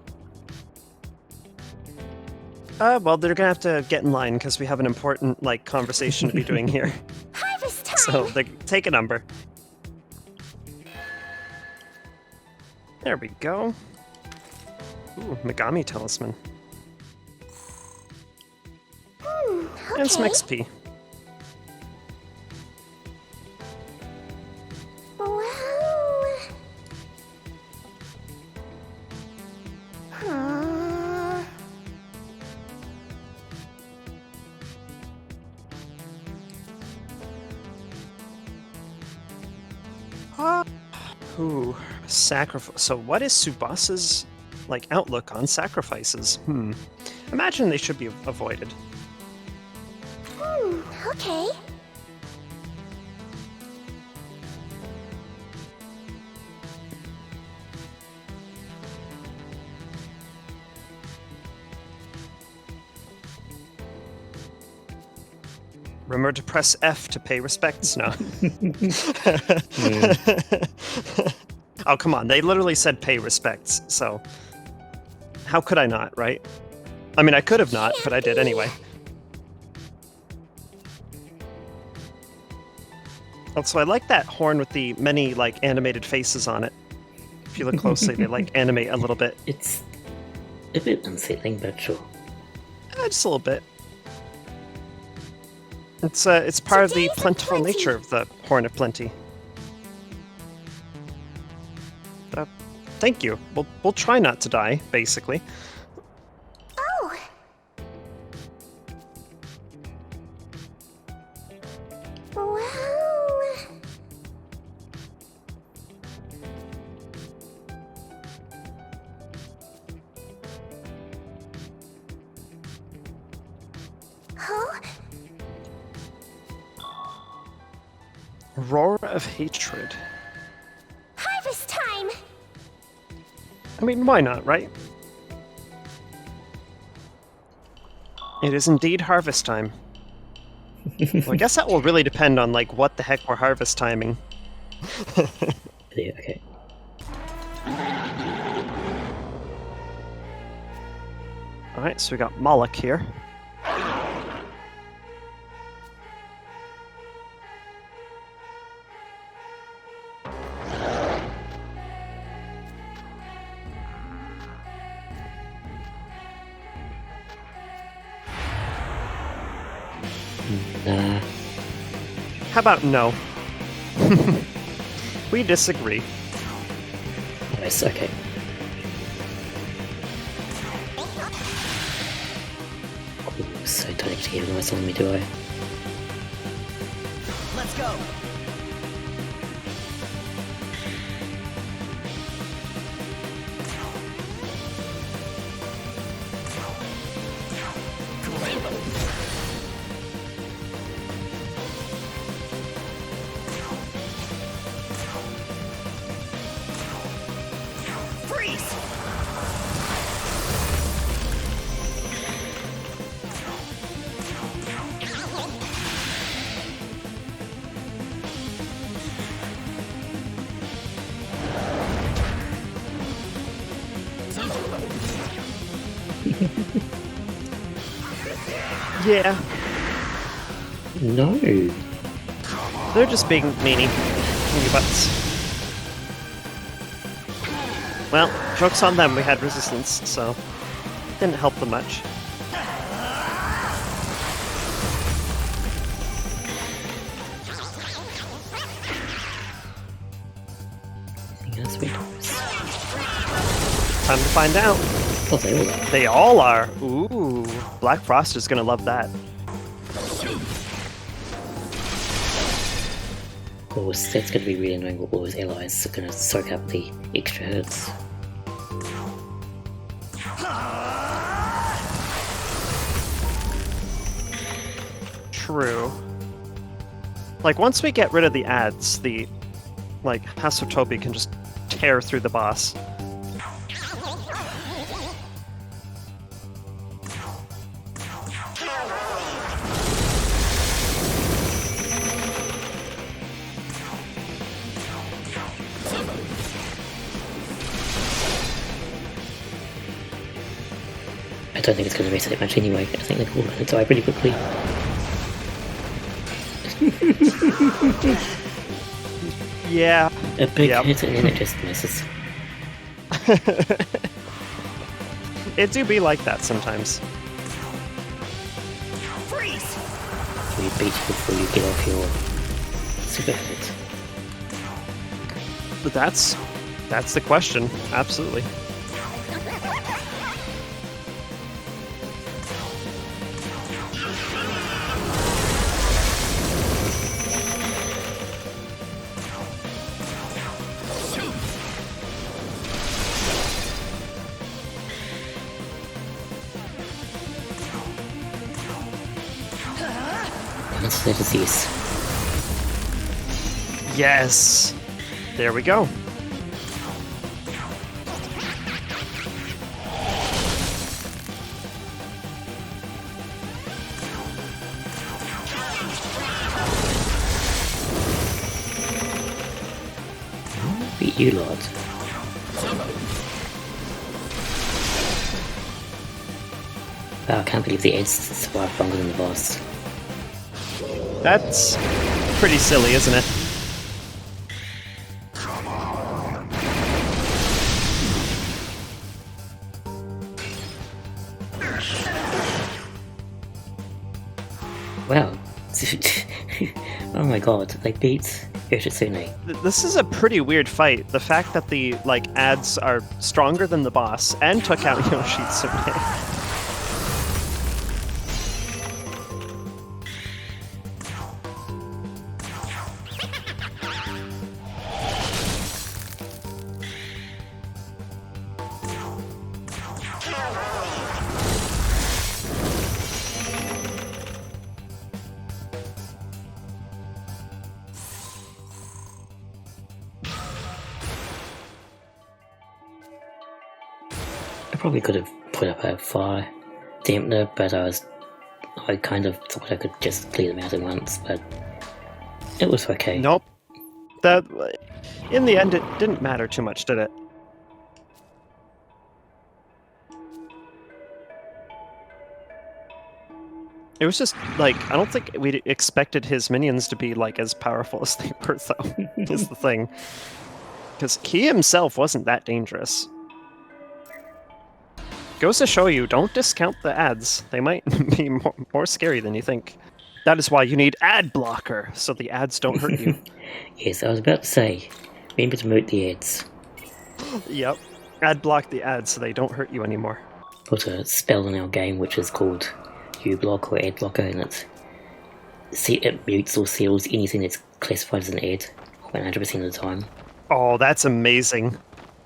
Well, they're gonna have to get in line, because we have an important, like, conversation to be doing here. Harvest time! So, take a number. There we go. Ooh, Megami Talisman. Okay. And some XP. Wow. Ooh, sacrifice. So what is Tsubasa's, like, outlook on sacrifices? Imagine they should be avoided. Okay. Remember to press F to pay respects? No. Oh, come on. They literally said pay respects, so... How could I not, right? I mean, I could have not, but I did anyway. Also, I like that horn with the many, like, animated faces on it. If you look closely, they, like, animate a little bit. It's a bit unsettling, but sure. Just a little bit. It's part of the plentiful nature of the Horn of Plenty. Thank you. We'll try not to die, basically. Oh. Wow. Huh? Roar of Hatred. Harvest time! I mean, why not, right? It is indeed harvest time. Well, I guess that will really depend on, like, what the heck we're harvest timing. Yeah, okay. Alright, so we got Moloch here. Nah. How about no? We disagree. Nice, okay. Ooh, so don't actually have nice on me, do I? Let's go. Freeze! Yeah, No! they're just being meanie butts. Well, joke's on them, we had resistance, so didn't help them much. Anything else we notice? Time to find out. Oh, they all are. They all are. Ooh, Black Frost is gonna love that. Of course, that's going to be really annoying with all his allies are going to soak up the extra hurts. True. Like, once we get rid of the ads, the, like, Hasotobi can just tear through the boss. I don't think it's going to matter that much anyway. I think they're all going to die pretty quickly. Yeah. A big Yep. hit and then it just misses. It do be like that sometimes. Freeze! We beat you before you get off your super hit. But that's the question. Absolutely. That's the disease. Yes. There we go. Beat you, Lord. Wow, I can't believe the Eds survived longer than the boss. That's pretty silly, isn't it? Wow. Oh my god, they beat Yoshitsune. This is a pretty weird fight. The fact that the ads are stronger than the boss and took out Yoshitsune. I probably could have put up a fire dampener, but I kind of thought I could just clear them out at once, but it was okay. Nope. That, in the end, it didn't matter too much, did it? It was just, I don't think we expected his minions to be, as powerful as they were, though, is the thing. Because he himself wasn't that dangerous. Goes to show you, don't discount the ads. They might be more scary than you think. That is why you need ad blocker, so the ads don't hurt you. Yes, I was about to say, Remember to mute the ads. Yep. Ad block the ads so they don't hurt you anymore. Put a spell in our game which is called uBlock or ad blocker, and it mutes or seals anything that's classified as an ad 100% of the time. Oh, that's amazing.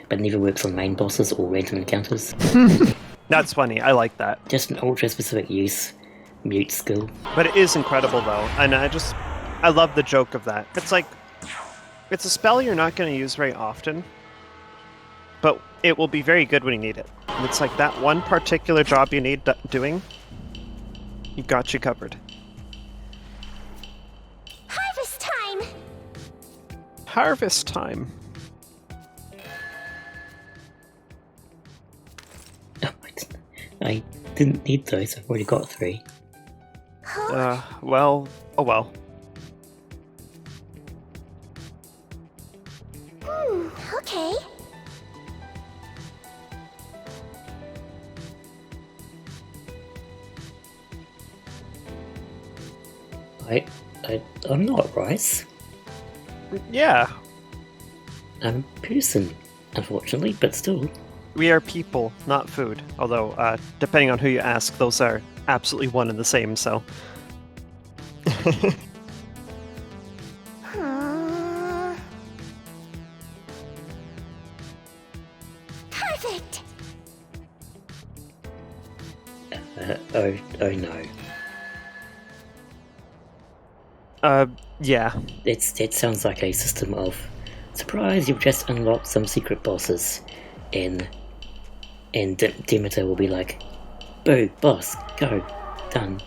But never works on main bosses or random encounters. That's funny. I like that. Just an ultra specific use mute skill. But it is incredible though, and I love the joke of that. It's like, it's a spell you're not going to use very often, but it will be very good when you need it. And it's like that one particular job you need doing, you got you covered. Harvest time! Harvest time. Oh, I didn't need those, I've already got 3. Well, oh well. Okay. I'm not rice. Yeah, I'm a person, unfortunately, but still. we are people, not food. Although, depending on who you ask, those are absolutely one and the same, so. Perfect! Oh no. Yeah. That sounds like a system of surprise, you've just unlocked some secret bosses, and Demeter will be like, boo, boss, go, done.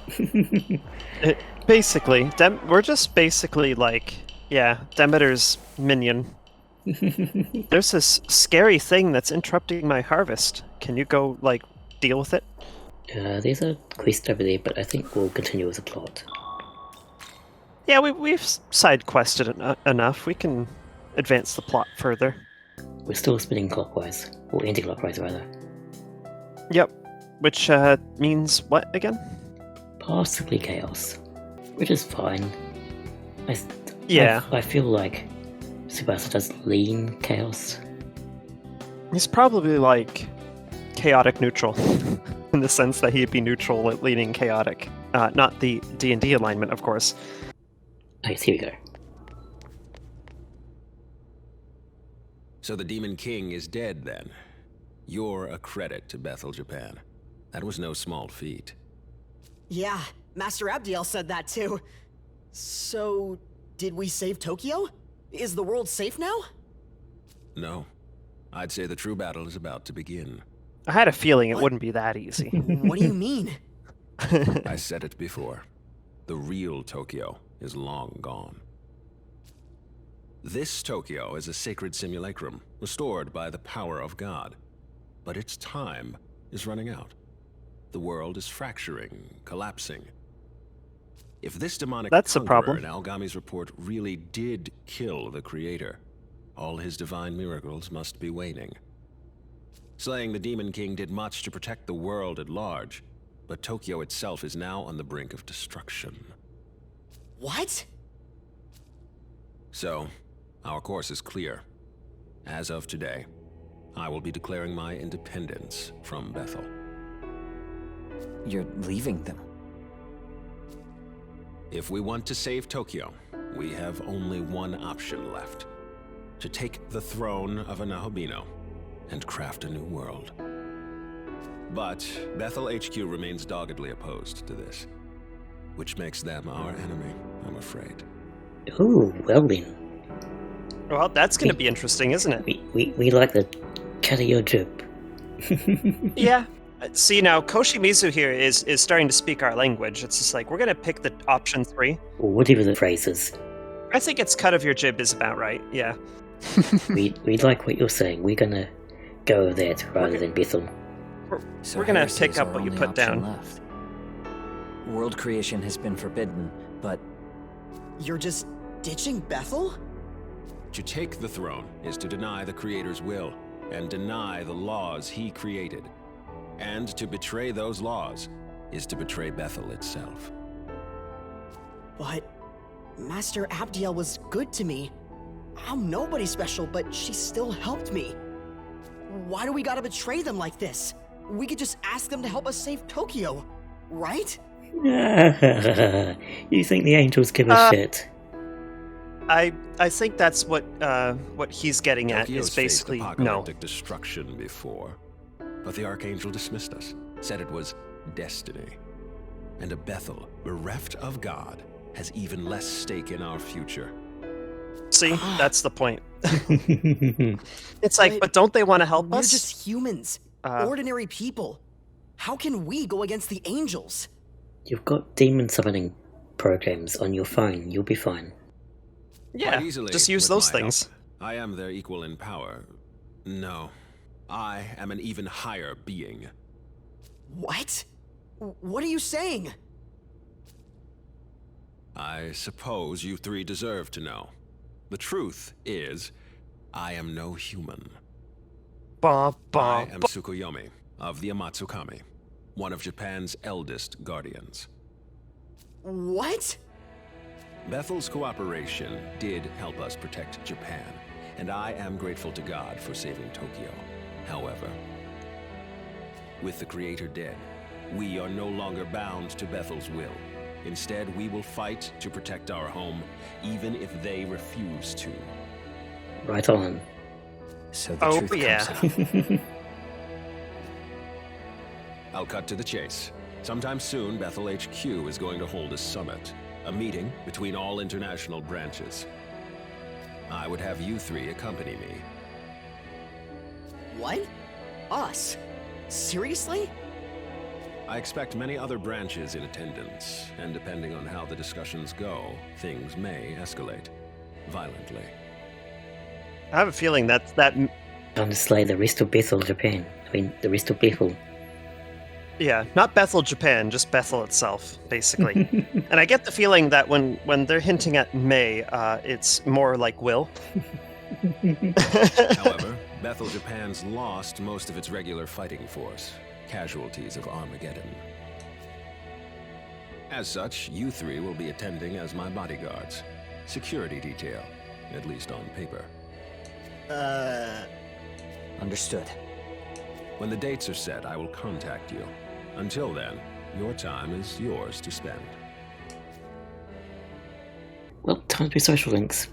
Basically, we're just basically like, yeah, Demeter's minion. There's this scary thing that's interrupting my harvest. Can you go, like, deal with it? There's a quest over there, but I think we'll continue with the plot. Yeah, we've side quested enough. We can advance the plot further. We're still spinning clockwise, or anti-clockwise rather. Yep. Which means what again? Possibly chaos, which is fine. Yeah. I feel like Tsubasa does lean chaos. He's probably like chaotic neutral, in the sense that he'd be neutral at leaning chaotic. Not the D&D alignment, of course. I guess here we go. So the Demon King is dead, then? You're a credit to Bethel, Japan. That was no small feat. Yeah, Master Abdiel said that too. So, did we save Tokyo? Is the world safe now? No. I'd say the true battle is about to begin. I had a feeling it wouldn't be that easy. What do you mean? I said it before. The real Tokyo is long gone. This Tokyo is a sacred simulacrum, restored by the power of God. But its time is running out. The world is fracturing, collapsing. If this demonic That's a conqueror problem. in Algami's report really did kill the Creator, all his divine miracles must be waning. Slaying the Demon King did much to protect the world at large, but Tokyo itself is now on the brink of destruction. What? So, our course is clear. As of today, I will be declaring my independence from Bethel. You're leaving them? If we want to save Tokyo, we have only one option left. To take the throne of Anahobino and craft a new world. But Bethel HQ remains doggedly opposed to this, which makes them our enemy, I'm afraid. Ooh, well then. Well, that's going to be interesting, isn't it? We like the cut of your jib. Yeah. See, now, Koshimizu here is starting to speak our language. It's just like, we're going to pick the option 3. Or whatever the phrase is. I think it's cut of your jib is about right, yeah. we like what you're saying. We're gonna go with that rather than Bethel. So We're gonna heresy pick is up our what you only put option down. left. World creation has been forbidden, but You're just ditching Bethel? To take the throne is to deny the Creator's will, and deny the laws he created. And to betray those laws is to betray Bethel itself. But Master Abdiel was good to me. I'm nobody special, but she still helped me. Why do we gotta betray them like this? We could just ask them to help us save Tokyo, right? You think the angels give a shit? I think that's what he's getting at Tokyo's is basically faced no. apocalyptic destruction before, but the Archangel dismissed us, said it was destiny. And a Bethel, bereft of God, has even less stake in our future. See, that's the point. It's like, but don't they want to help We're us? just humans, ordinary people. How can we go against the angels? You've got demon summoning programs on your phone. You'll be fine. Yeah, Quite easily, just use with those my things. help. I am their equal in power. No, I am an even higher being. What? What are you saying? I suppose you three deserve to know. The truth is, I am no human. Ba, ba, I am Tsukuyomi of the Amatsukami, one of Japan's eldest guardians. What? Bethel's cooperation did help us protect Japan, and I am grateful to God for saving Tokyo. However, with the Creator dead, we are no longer bound to Bethel's will. Instead, we will fight to protect our home, even if they refuse to. Right on. So the truth comes out. I'll cut to the chase. Sometime soon, Bethel HQ is going to hold a summit, a meeting between all international branches. I would have you three accompany me. What? Us? Seriously? I expect many other branches in attendance, and depending on how the discussions go, things may escalate violently. I have a feeling that Time to slay the rest of Bethel, Japan. I mean, the rest of Bethel. yeah, not Bethel, Japan, just Bethel itself, basically. And I get the feeling that when they're hinting at May, it's more like Will. However, Bethel, Japan's lost most of its regular fighting force, casualties of Armageddon. As such, you three will be attending as my bodyguards. Security detail, at least on paper. Understood. When the dates are set, I will contact you. Until then, your time is yours to spend. Well, time to do social links.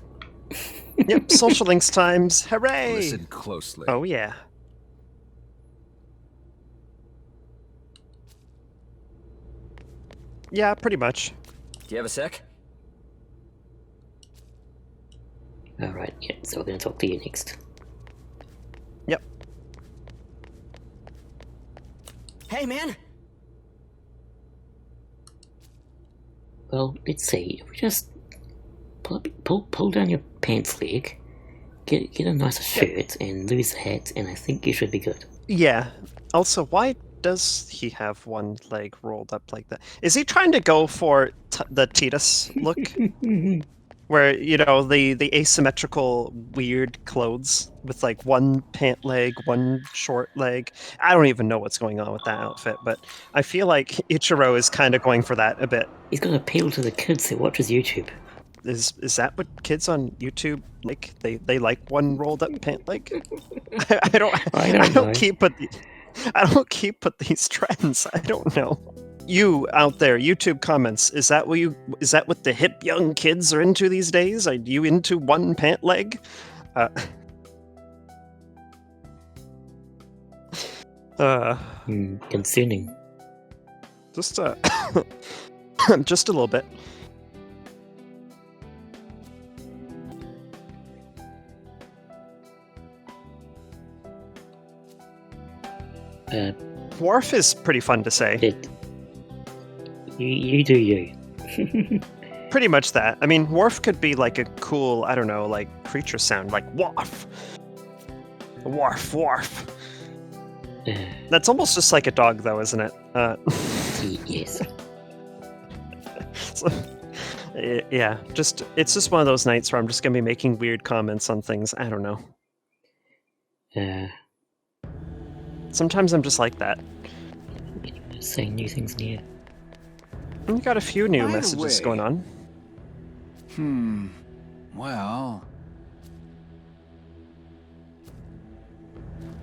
Yep, social links times. Hooray! Listen closely. Oh, yeah. Yeah, pretty much. Do you have a sec? Alright, yeah, so we're going to talk to you next. Yep. Hey, man! Well, let's see. If we just pull down your pants leg, get a nicer shirt, and lose the hat, and I think you should be good. Yeah. Also, why does he have one leg rolled up like that? Is he trying to go for the Titus look? Where, you know, the asymmetrical weird clothes with like one pant leg, one short leg. I don't even know what's going on with that outfit, but I feel like Ichiro is kind of going for that a bit. He's got to appeal to the kids who watches YouTube. Is that what kids on YouTube like? They like one rolled up pant leg? I don't keep with these trends. I don't know. You out there, YouTube comments, is that what the hip young kids are into these days? Are you into one pant leg? Concerning. Just just a little bit. Dwarf is pretty fun to say. You do you. Pretty much that. I mean, Worf could be like a cool, I don't know, like creature sound, like Worf. Worf, Worf. That's almost just like a dog, though, isn't it? Yes. So, yeah, it's just one of those nights where I'm just gonna be making weird comments on things. I don't know. Sometimes I'm just like that. Saying new things near. We got a few new By the messages way- going on. Well,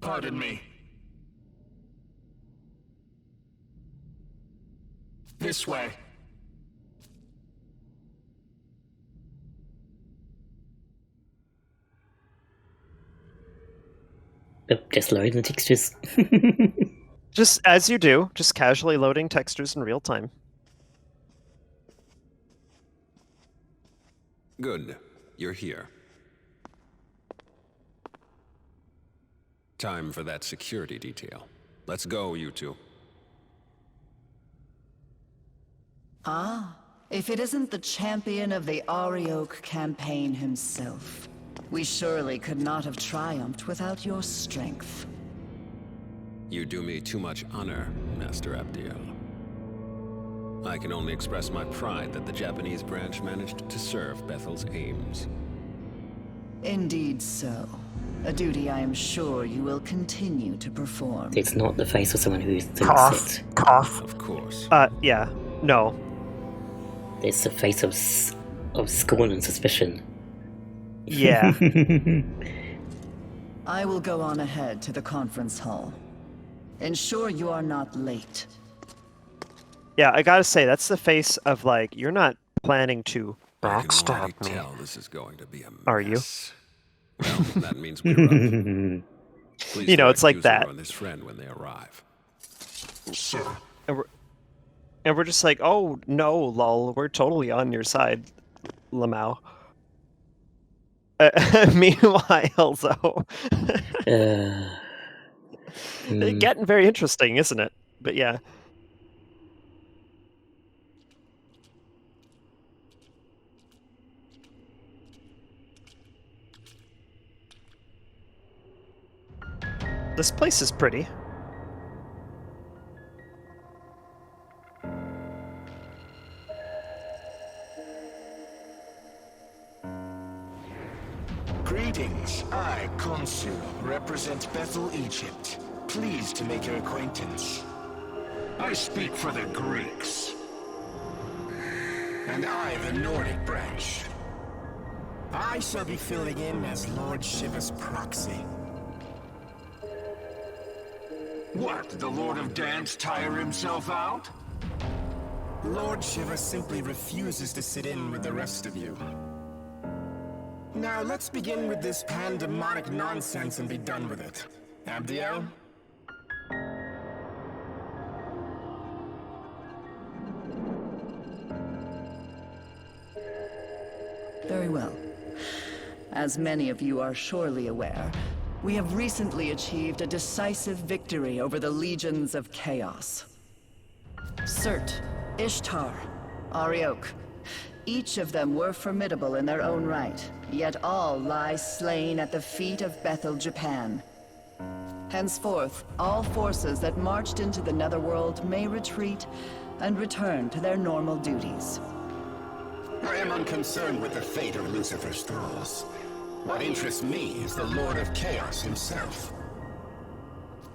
Pardon me. This way. Just loading the textures. Just as you do, just casually loading textures in real time. Good. You're here. Time for that security detail. Let's go, you two. Ah, if it isn't the champion of the Arioch campaign himself. We surely could not have triumphed without your strength. You do me too much honor, Master Abdiel. I can only express my pride that the Japanese branch managed to serve Bethel's aims. Indeed so. A duty I am sure you will continue to perform. It's not the face of someone who thinks it. Cough. Of course. Yeah. No. It's the face of scorn and suspicion. Yeah. I will go on ahead to the conference hall. Ensure you are not late. Yeah, I gotta say, that's the face of, like, you're not planning to I can already backstab me. tell this is going to be a mess. Are you? Well, that means we're up. Please You know, direct it's like Yuzuru that. and his friend when they arrive. Sir. And we're just like, oh, no, lol, we're totally on your side, Lamau. Meanwhile, though, getting very interesting, isn't it? But yeah. This place is pretty. Greetings. I, Khonsu, represent Bethel, Egypt. Pleased to make your acquaintance. I speak for the Greeks. And I, the Nordic branch. I shall be filling in as Lord Shiva's proxy. What, the Lord of Dance tire himself out? Lord Shiva simply refuses to sit in with the rest of you. Now let's begin with this pandemonic nonsense and be done with it. Abdiel? Very well. As many of you are surely aware, we have recently achieved a decisive victory over the legions of chaos. Surt, Ishtar, Arioch. Each of them were formidable in their own right, yet all lie slain at the feet of Bethel, Japan. Henceforth, all forces that marched into the Netherworld may retreat and return to their normal duties. I am unconcerned with the fate of Lucifer's thralls. What interests me is the Lord of Chaos himself.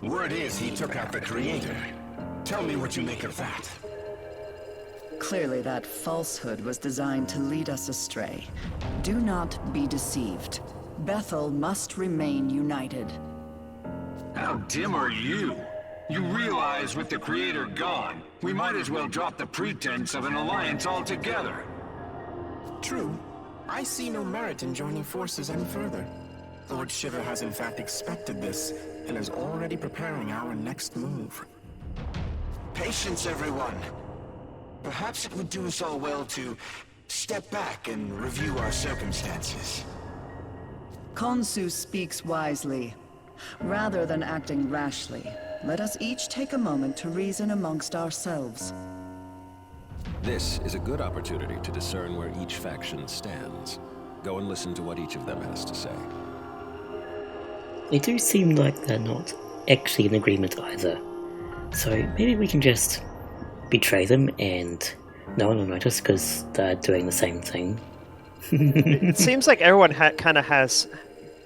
Word is he took out the Creator. Tell me what you make of that. Clearly that falsehood was designed to lead us astray. Do not be deceived. Bethel must remain united. How dim are you? You realize with the Creator gone, we might as well drop the pretense of an alliance altogether. True. I see no merit in joining forces any further. Lord Shiva has in fact expected this, and is already preparing our next move. Patience, everyone. Perhaps it would do us all well to step back and review our circumstances. Khonsu speaks wisely. Rather than acting rashly, let us each take a moment to reason amongst ourselves. This is a good opportunity to discern where each faction stands. Go and listen to what each of them has to say. They do seem like they're not actually in agreement either. So maybe we can just betray them and no one will notice because they're doing the same thing. It seems like everyone kind of has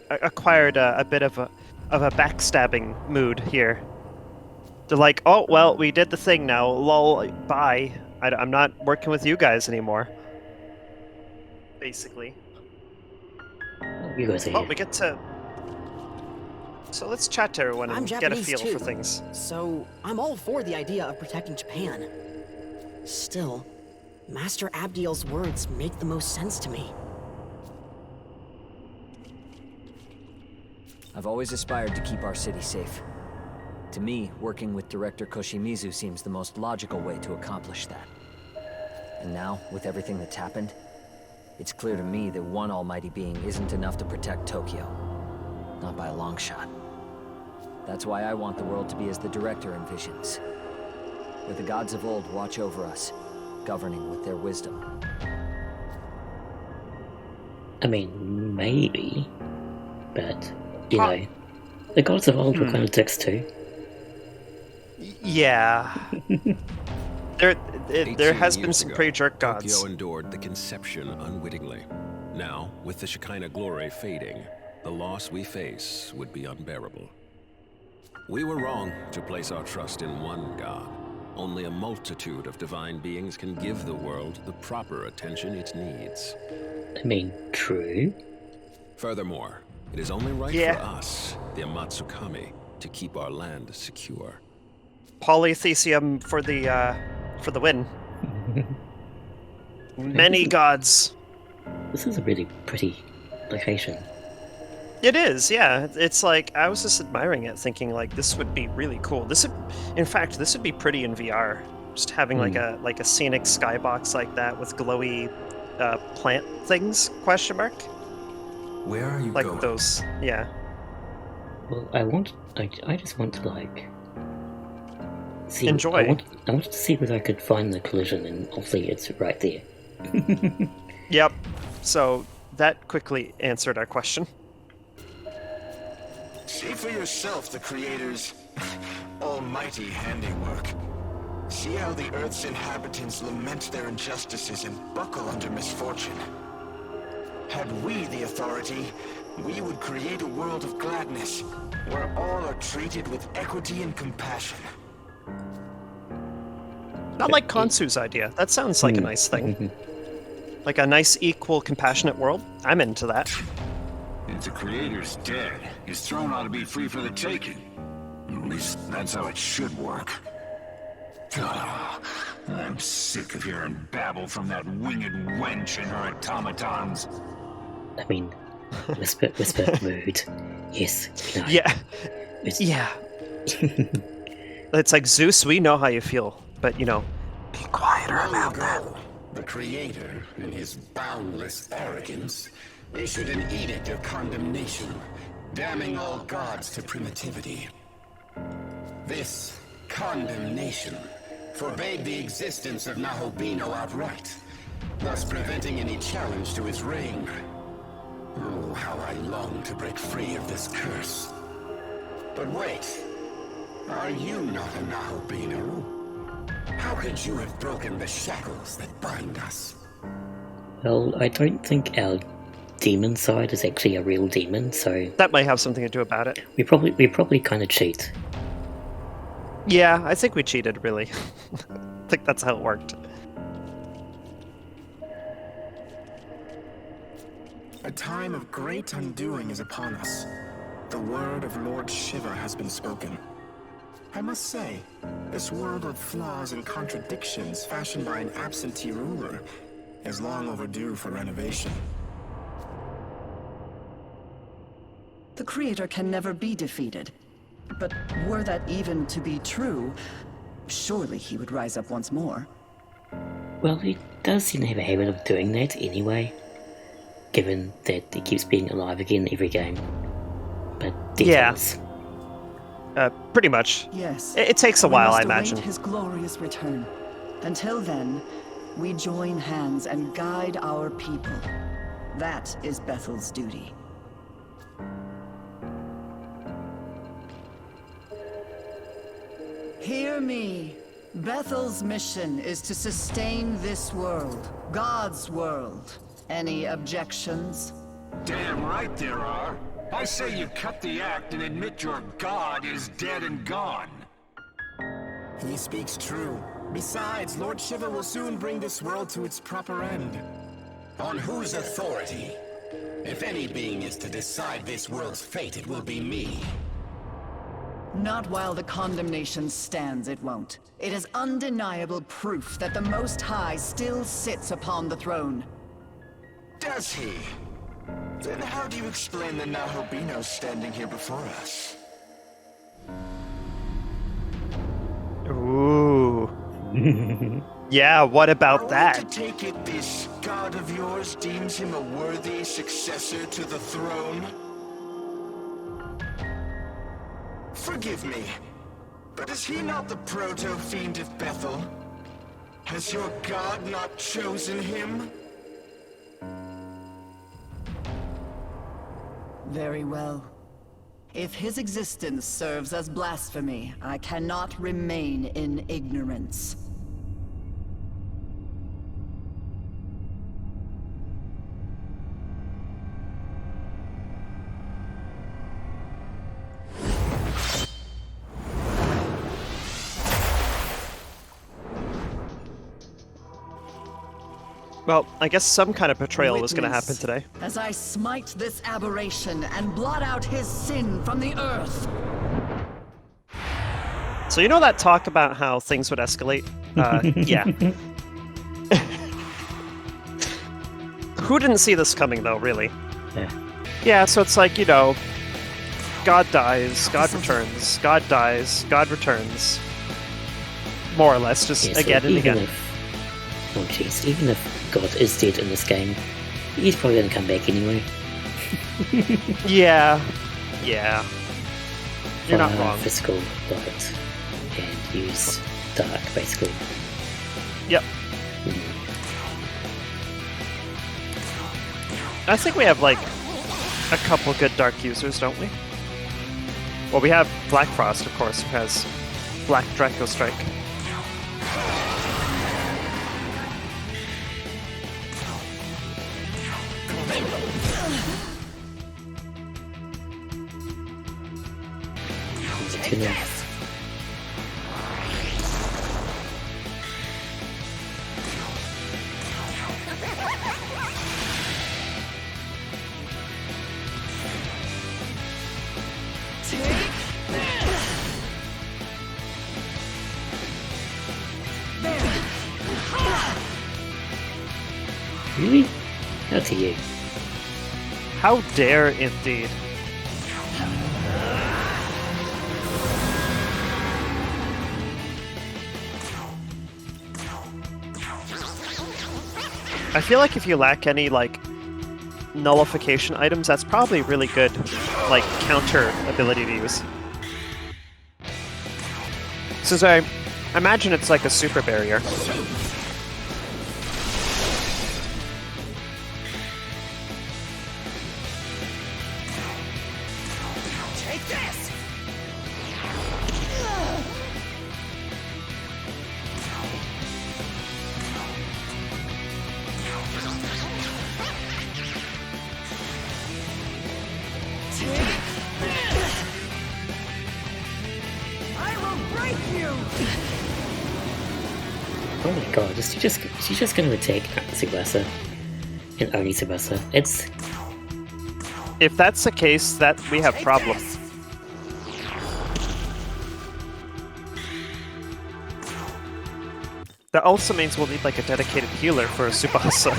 acquired a bit of a backstabbing mood here. They're like, oh, well, we did the thing now. Lol, bye. I'm not working with you guys anymore. Basically. You guys are Oh, here. we get to... So let's chat to everyone I'm and get a Japanese feel too, for things. so I'm all for the idea of protecting Japan. Still, Master Abdiel's words make the most sense to me. I've always aspired to keep our city safe. To me, working with Director Koshimizu seems the most logical way to accomplish that. And now, with everything that's happened, it's clear to me that one almighty being isn't enough to protect Tokyo. Not by a long shot. That's why I want the world to be as the Director envisions. Where the gods of old watch over us, governing with their wisdom. I mean, maybe, but, you know, the gods of old were kind of dicks too. Yeah. There has been some pretty jerk gods. Tokyo endured the conception unwittingly. Now, with the Shekinah glory fading, the loss we face would be unbearable. We were wrong to place our trust in one god. Only a multitude of divine beings can give the world the proper attention it needs. I mean, true. Furthermore, it is only right for us, the Amatsukami, to keep our land secure. Polytheism for the win. Many gods. This is a really pretty location. It is, yeah. It's like, I was just admiring it, thinking like, this would be really cool. In fact, this would be pretty in VR. Just having like a scenic skybox like that with glowy plant things, question mark? Where are you like going? Those, yeah. Well, I just want to like see. Enjoy. I wanted to see whether I could find the collision, and obviously it's right there. Yep. So that quickly answered our question. See for yourself the Creator's almighty handiwork. See how the Earth's inhabitants lament their injustices and buckle under misfortune. Had we the authority, we would create a world of gladness, where all are treated with equity and compassion. Not like Konsu's idea. That sounds like a nice thing. Like a nice, equal, compassionate world. I'm into that. If the Creator's dead, his throne ought to be free for the taking. At least that's how it should work. Ah, I'm sick of hearing babble from that winged wench and her automatons. I mean, whisper, mood. Yes. No. Yeah. Yeah. It's like, Zeus, we know how you feel, but, you know, be quieter about that. The Creator, in his boundless arrogance, issued an edict of condemnation, damning all gods to primitivity. This condemnation forbade the existence of Nahobino outright, thus preventing any challenge to his reign. Oh, how I long to break free of this curse. But wait, are you not a Nahobino? How could you have broken the shackles that bind us? Well, I don't think our demon side is actually a real demon, so that might have something to do about it. We probably kind of cheat. Yeah, I think we cheated, really. I think that's how it worked. A time of great undoing is upon us. The word of Lord Shiva has been spoken. I must say, this world of flaws and contradictions fashioned by an absentee ruler is long overdue for renovation. The Creator can never be defeated. But were that even to be true, surely he would rise up once more. Well, he does seem to have a habit of doing that anyway, given that he keeps being alive again every game. But details. Yeah. Pretty much. Yes. It takes a while, I imagine. His glorious return. Until then, we join hands and guide our people. That is Bethel's duty. Hear me. Bethel's mission is to sustain this world, God's world. Any objections? Damn right there are. I say you cut the act and admit your god is dead and gone. He speaks true. Besides, Lord Shiva will soon bring this world to its proper end. On whose authority? If any being is to decide this world's fate, it will be me. Not while the condemnation stands, it won't. It is undeniable proof that the Most High still sits upon the throne. Does he? Then how do you explain the Nahobino standing here before us? Ooh. Yeah, what about Are we that? to take it this god of yours deems him a worthy successor to the throne? Forgive me, but is he not the proto-fiend of Bethel? Has your god not chosen him? Very well. If his existence serves as blasphemy, I cannot remain in ignorance. Well, I guess some kind of betrayal was going to happen Witness today. as I smite this aberration and blot out his sin from the earth. So you know that talk about how things would escalate? Yeah. Who didn't see this coming, though, really? Yeah. Yeah, so it's like, you know, God dies, God returns, God dies, God returns. More or less, just Yeah, so again and even again. Oh jeez, even if God is dead in this game, he's probably going to come back anyway. Yeah. Yeah. You're not wrong. Physical light and use dark, basically. Yep. I think we have, like, a couple good dark users, don't we? Well, we have Black Frost, of course, who has Black Draco Strike. Really? How to you? How dare, indeed. I feel like if you lack any, like, nullification items, that's probably really good, like, counter ability to use. So I imagine it's like a super barrier. Take this! I will break you! Oh my god, she's just going to attack Tsubasa. And only Tsubasa. It's... If that's the case, that we have problems. That also means we'll need, like, a dedicated healer for Tsubasa.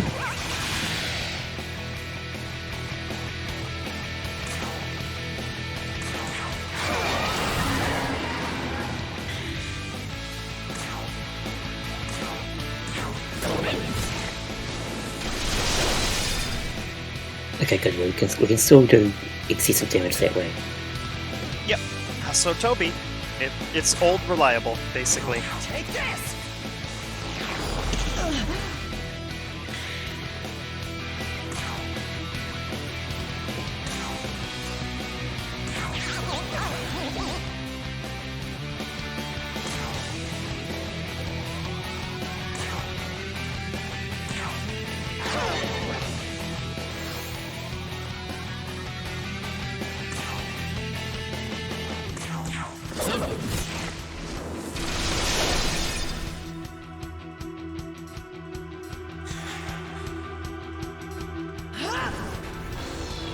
Okay, good. We can still do excessive damage that way. Yep. So Toby, it's old reliable, basically. Take this!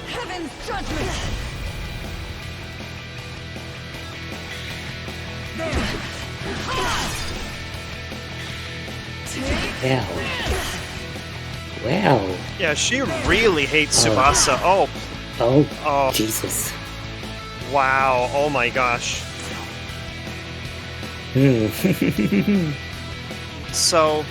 Heaven's judgment! Wow. Wow. Yeah, she really hates Tsubasa. Oh, Oh, Jesus. wow. Oh my gosh. So,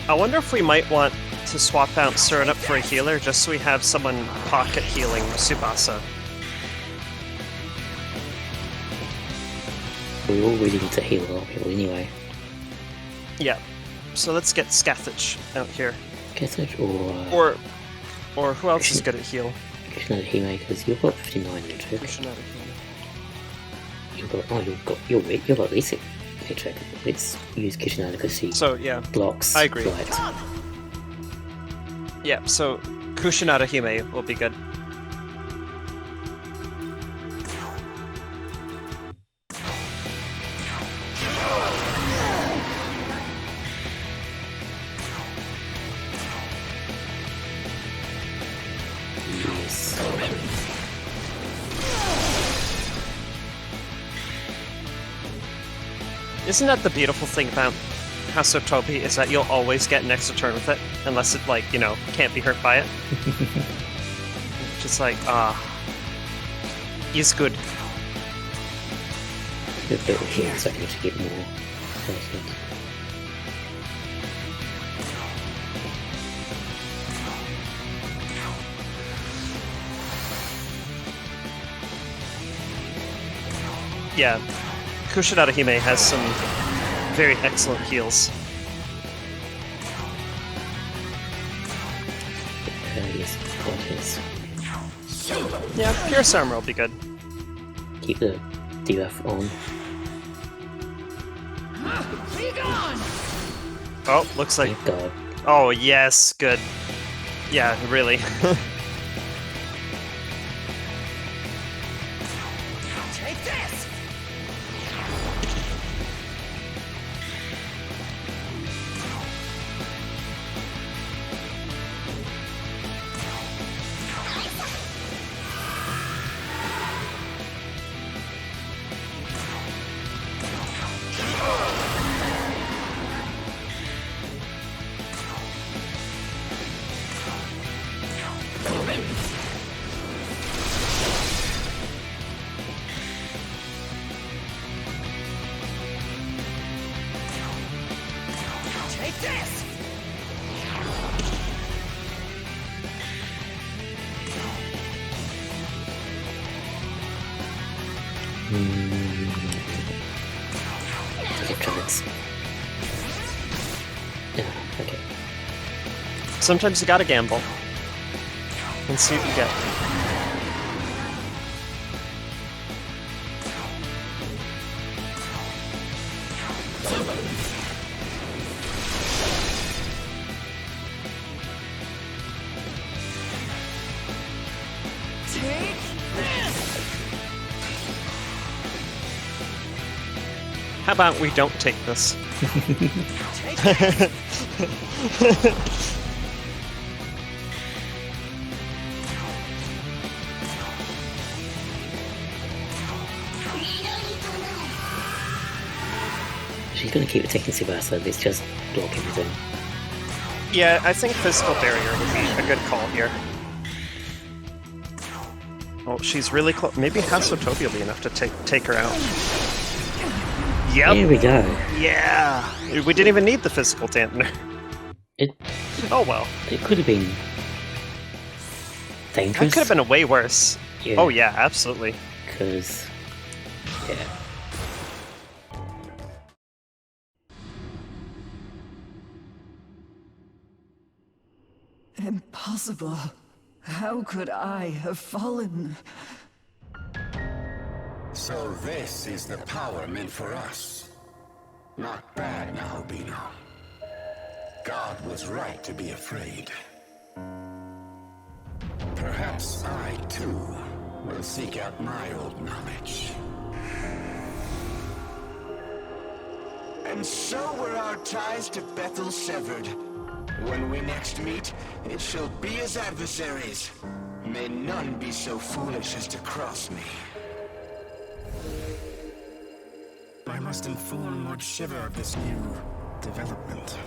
I wonder if we might want to swap out Surinap for a healer, just so we have someone pocket healing Tsubasa. We all really need to heal a lot of people anyway. Yeah. So let's get Scathach out here. Scathach Or who else is good at heal? Kushinada Hime, because you've got 59 metric. You've got Lisa metric. Let's use Kushinada because she blocks I agree. flight. Yeah, so Kushinada Hime will be good. Isn't that the beautiful thing about Hasotobi, is that you'll always get an extra turn with it, unless it, like, can't be hurt by it. Just like, he's good. A bit of heal so I can actually get more person. Yeah, Kushinada Hime has some very excellent heals. Yes, his. Yeah, Pierce Armor will be good. Keep the debuff on. Oh, looks like... Thank God. Oh, yes, good. Yeah, really. Take this! Take this! Electronics. Yeah, okay. Sometimes you gotta gamble. And see what you get. Take this! How about we don't take this? Take this! She's gonna keep attacking Tsubasa, let's just block everything. Yeah, I think Physical Barrier would be a good call here. Oh, she's really close. Maybe Hasotobi will be enough to take her out. Yep. There we go. Yeah. We didn't even need the physical dampener. Oh well. It could have been dangerous. That could have been way worse. Yeah. Oh yeah, absolutely. Because, yeah. Impossible. How could I have fallen? So this is the power meant for us. Not bad now, Bino. God was right to be afraid. Perhaps I, too, will seek out my old knowledge. And so were our ties to Bethel severed. When we next meet, it shall be as adversaries. May none be so foolish as to cross me. My must inform Lord Shiva of this new development.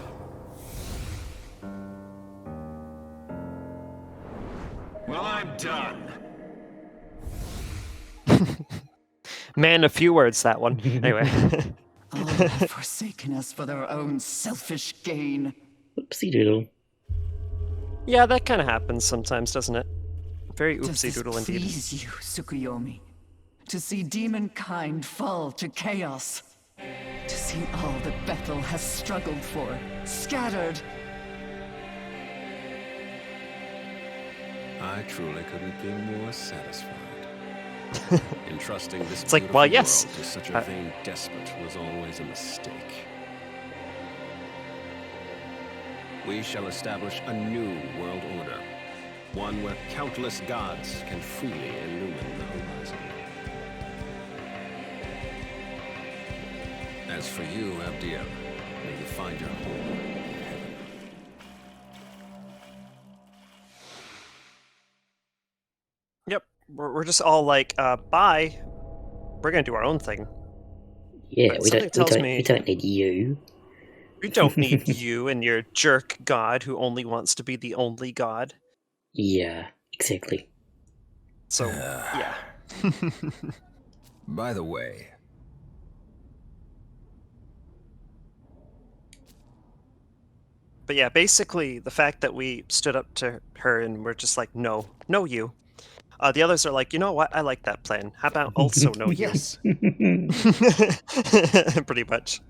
Well, I'm done. Man, a few words, that one. Anyway. All have forsaken us for their own selfish gain. Oopsie doodle. Yeah, that kind of happens sometimes, doesn't it? Very Does oopsie this doodle indeed. please you, Tsukuyomi? To see demonkind fall to chaos? To see all that Bethel has struggled for, scattered? I truly couldn't be more satisfied. Entrusting this It's like, beautiful well, yes. world to such a vain despot was always a mistake. We shall establish a new world order, one where countless gods can freely illumine the horizon. As for you, Abdiel, may you find your home in heaven. Yep, we're just all like, bye. We're gonna do our own thing. Yeah, But we something don't, we, tells don't, me- we don't need you. We don't need you and your jerk god who only wants to be the only god. Yeah, exactly. So, yeah. By the way, But yeah, basically, the fact that we stood up to her and we're just like, no, no you. The others are like, you know what? I like that plan. How about also no you? Yes. Pretty much.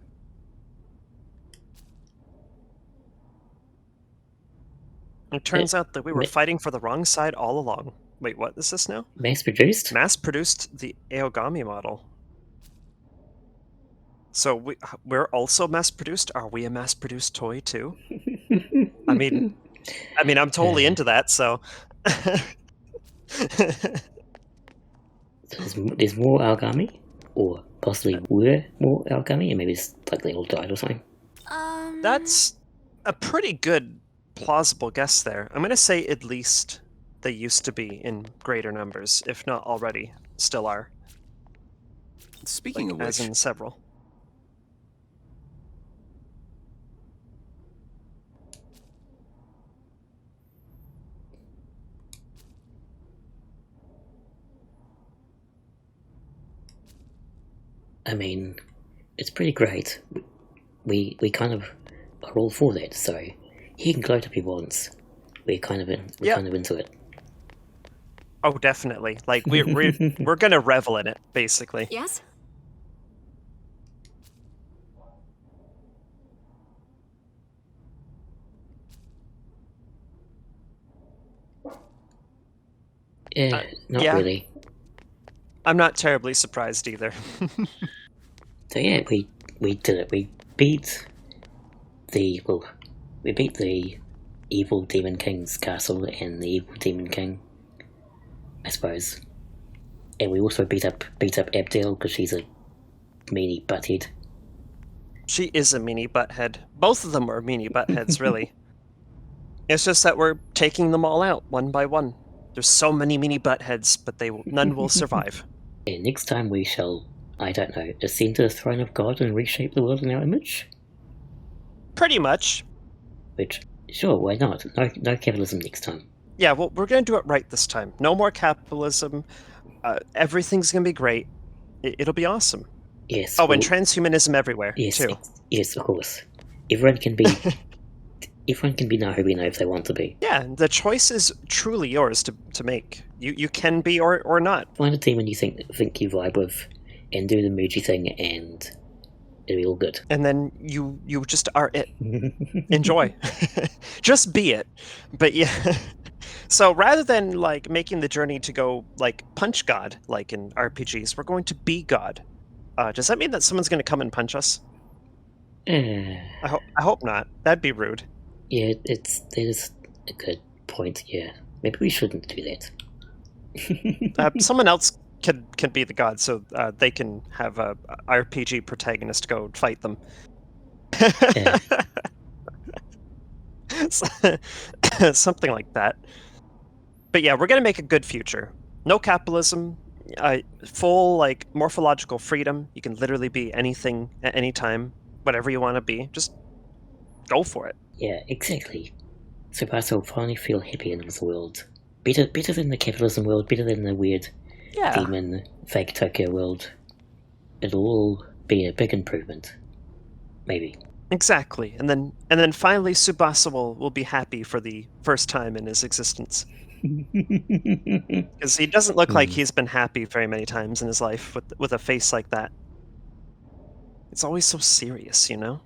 It turns out that we were ma- fighting for the wrong side all along. Wait, what is this now? Mass produced? Mass-produced the Aogami model. So we're also mass-produced? Are we a mass-produced toy too? I mean, I'm totally into that, so... There's more Algami? Or possibly were more Algami, and maybe it's like they all died or something. That's a pretty good, plausible guess there. I'm going to say at least they used to be in greater numbers, if not already, still are. speaking of As which, in several. I mean, it's pretty great. We kind of are all for that, so he can gloat if he wants. We're kind of into it. Oh, definitely. Like we're gonna revel in it, basically. Yes? Yeah, not yeah. really. I'm not terribly surprised either. So yeah, we did it. We beat the evil demon king's castle and the evil demon king, I suppose. And we also beat up Abdel because she's a meanie butthead. She is a meanie butthead. Both of them are meanie buttheads, really. It's just that we're taking them all out one by one. There's so many meanie buttheads, but none will survive. And next time we shall, I don't know, ascend to the throne of God and reshape the world in our image? Pretty much. Which, sure, why not? No capitalism next time. Yeah, well, we're going to do it right this time. No more capitalism. Everything's going to be great. It'll be awesome. Yes. Oh, and transhumanism everywhere, yes, too. Yes, of course. Everyone can be Nahoobino if they want to be. Yeah, the choice is truly yours to make. You can be or not. Find a demon you think you vibe with, and do the Muji thing, and it'll be all good. And then you just are it. Enjoy. Just be it. But yeah. So rather than like making the journey to go like punch God, like in RPGs, we're going to be God. Does that mean that someone's going to come and punch us? I hope not. That'd be rude. Yeah, that is a good point. Yeah, maybe we shouldn't do that. Someone else can be the god, so they can have a RPG protagonist go fight them. Something like that. But yeah, we're gonna make a good future. No capitalism. full like morphological freedom. You can literally be anything at any time, whatever you want to be. Just go for it. Yeah, exactly. Tsubasa will finally feel happy in this world. Better than the capitalism world, better than the weird demon fake Tokyo world. It'll all be a big improvement. Maybe. Exactly. And then finally Tsubasa will be happy for the first time in his existence. Because he doesn't look like he's been happy very many times in his life with a face like that. It's always so serious, you know?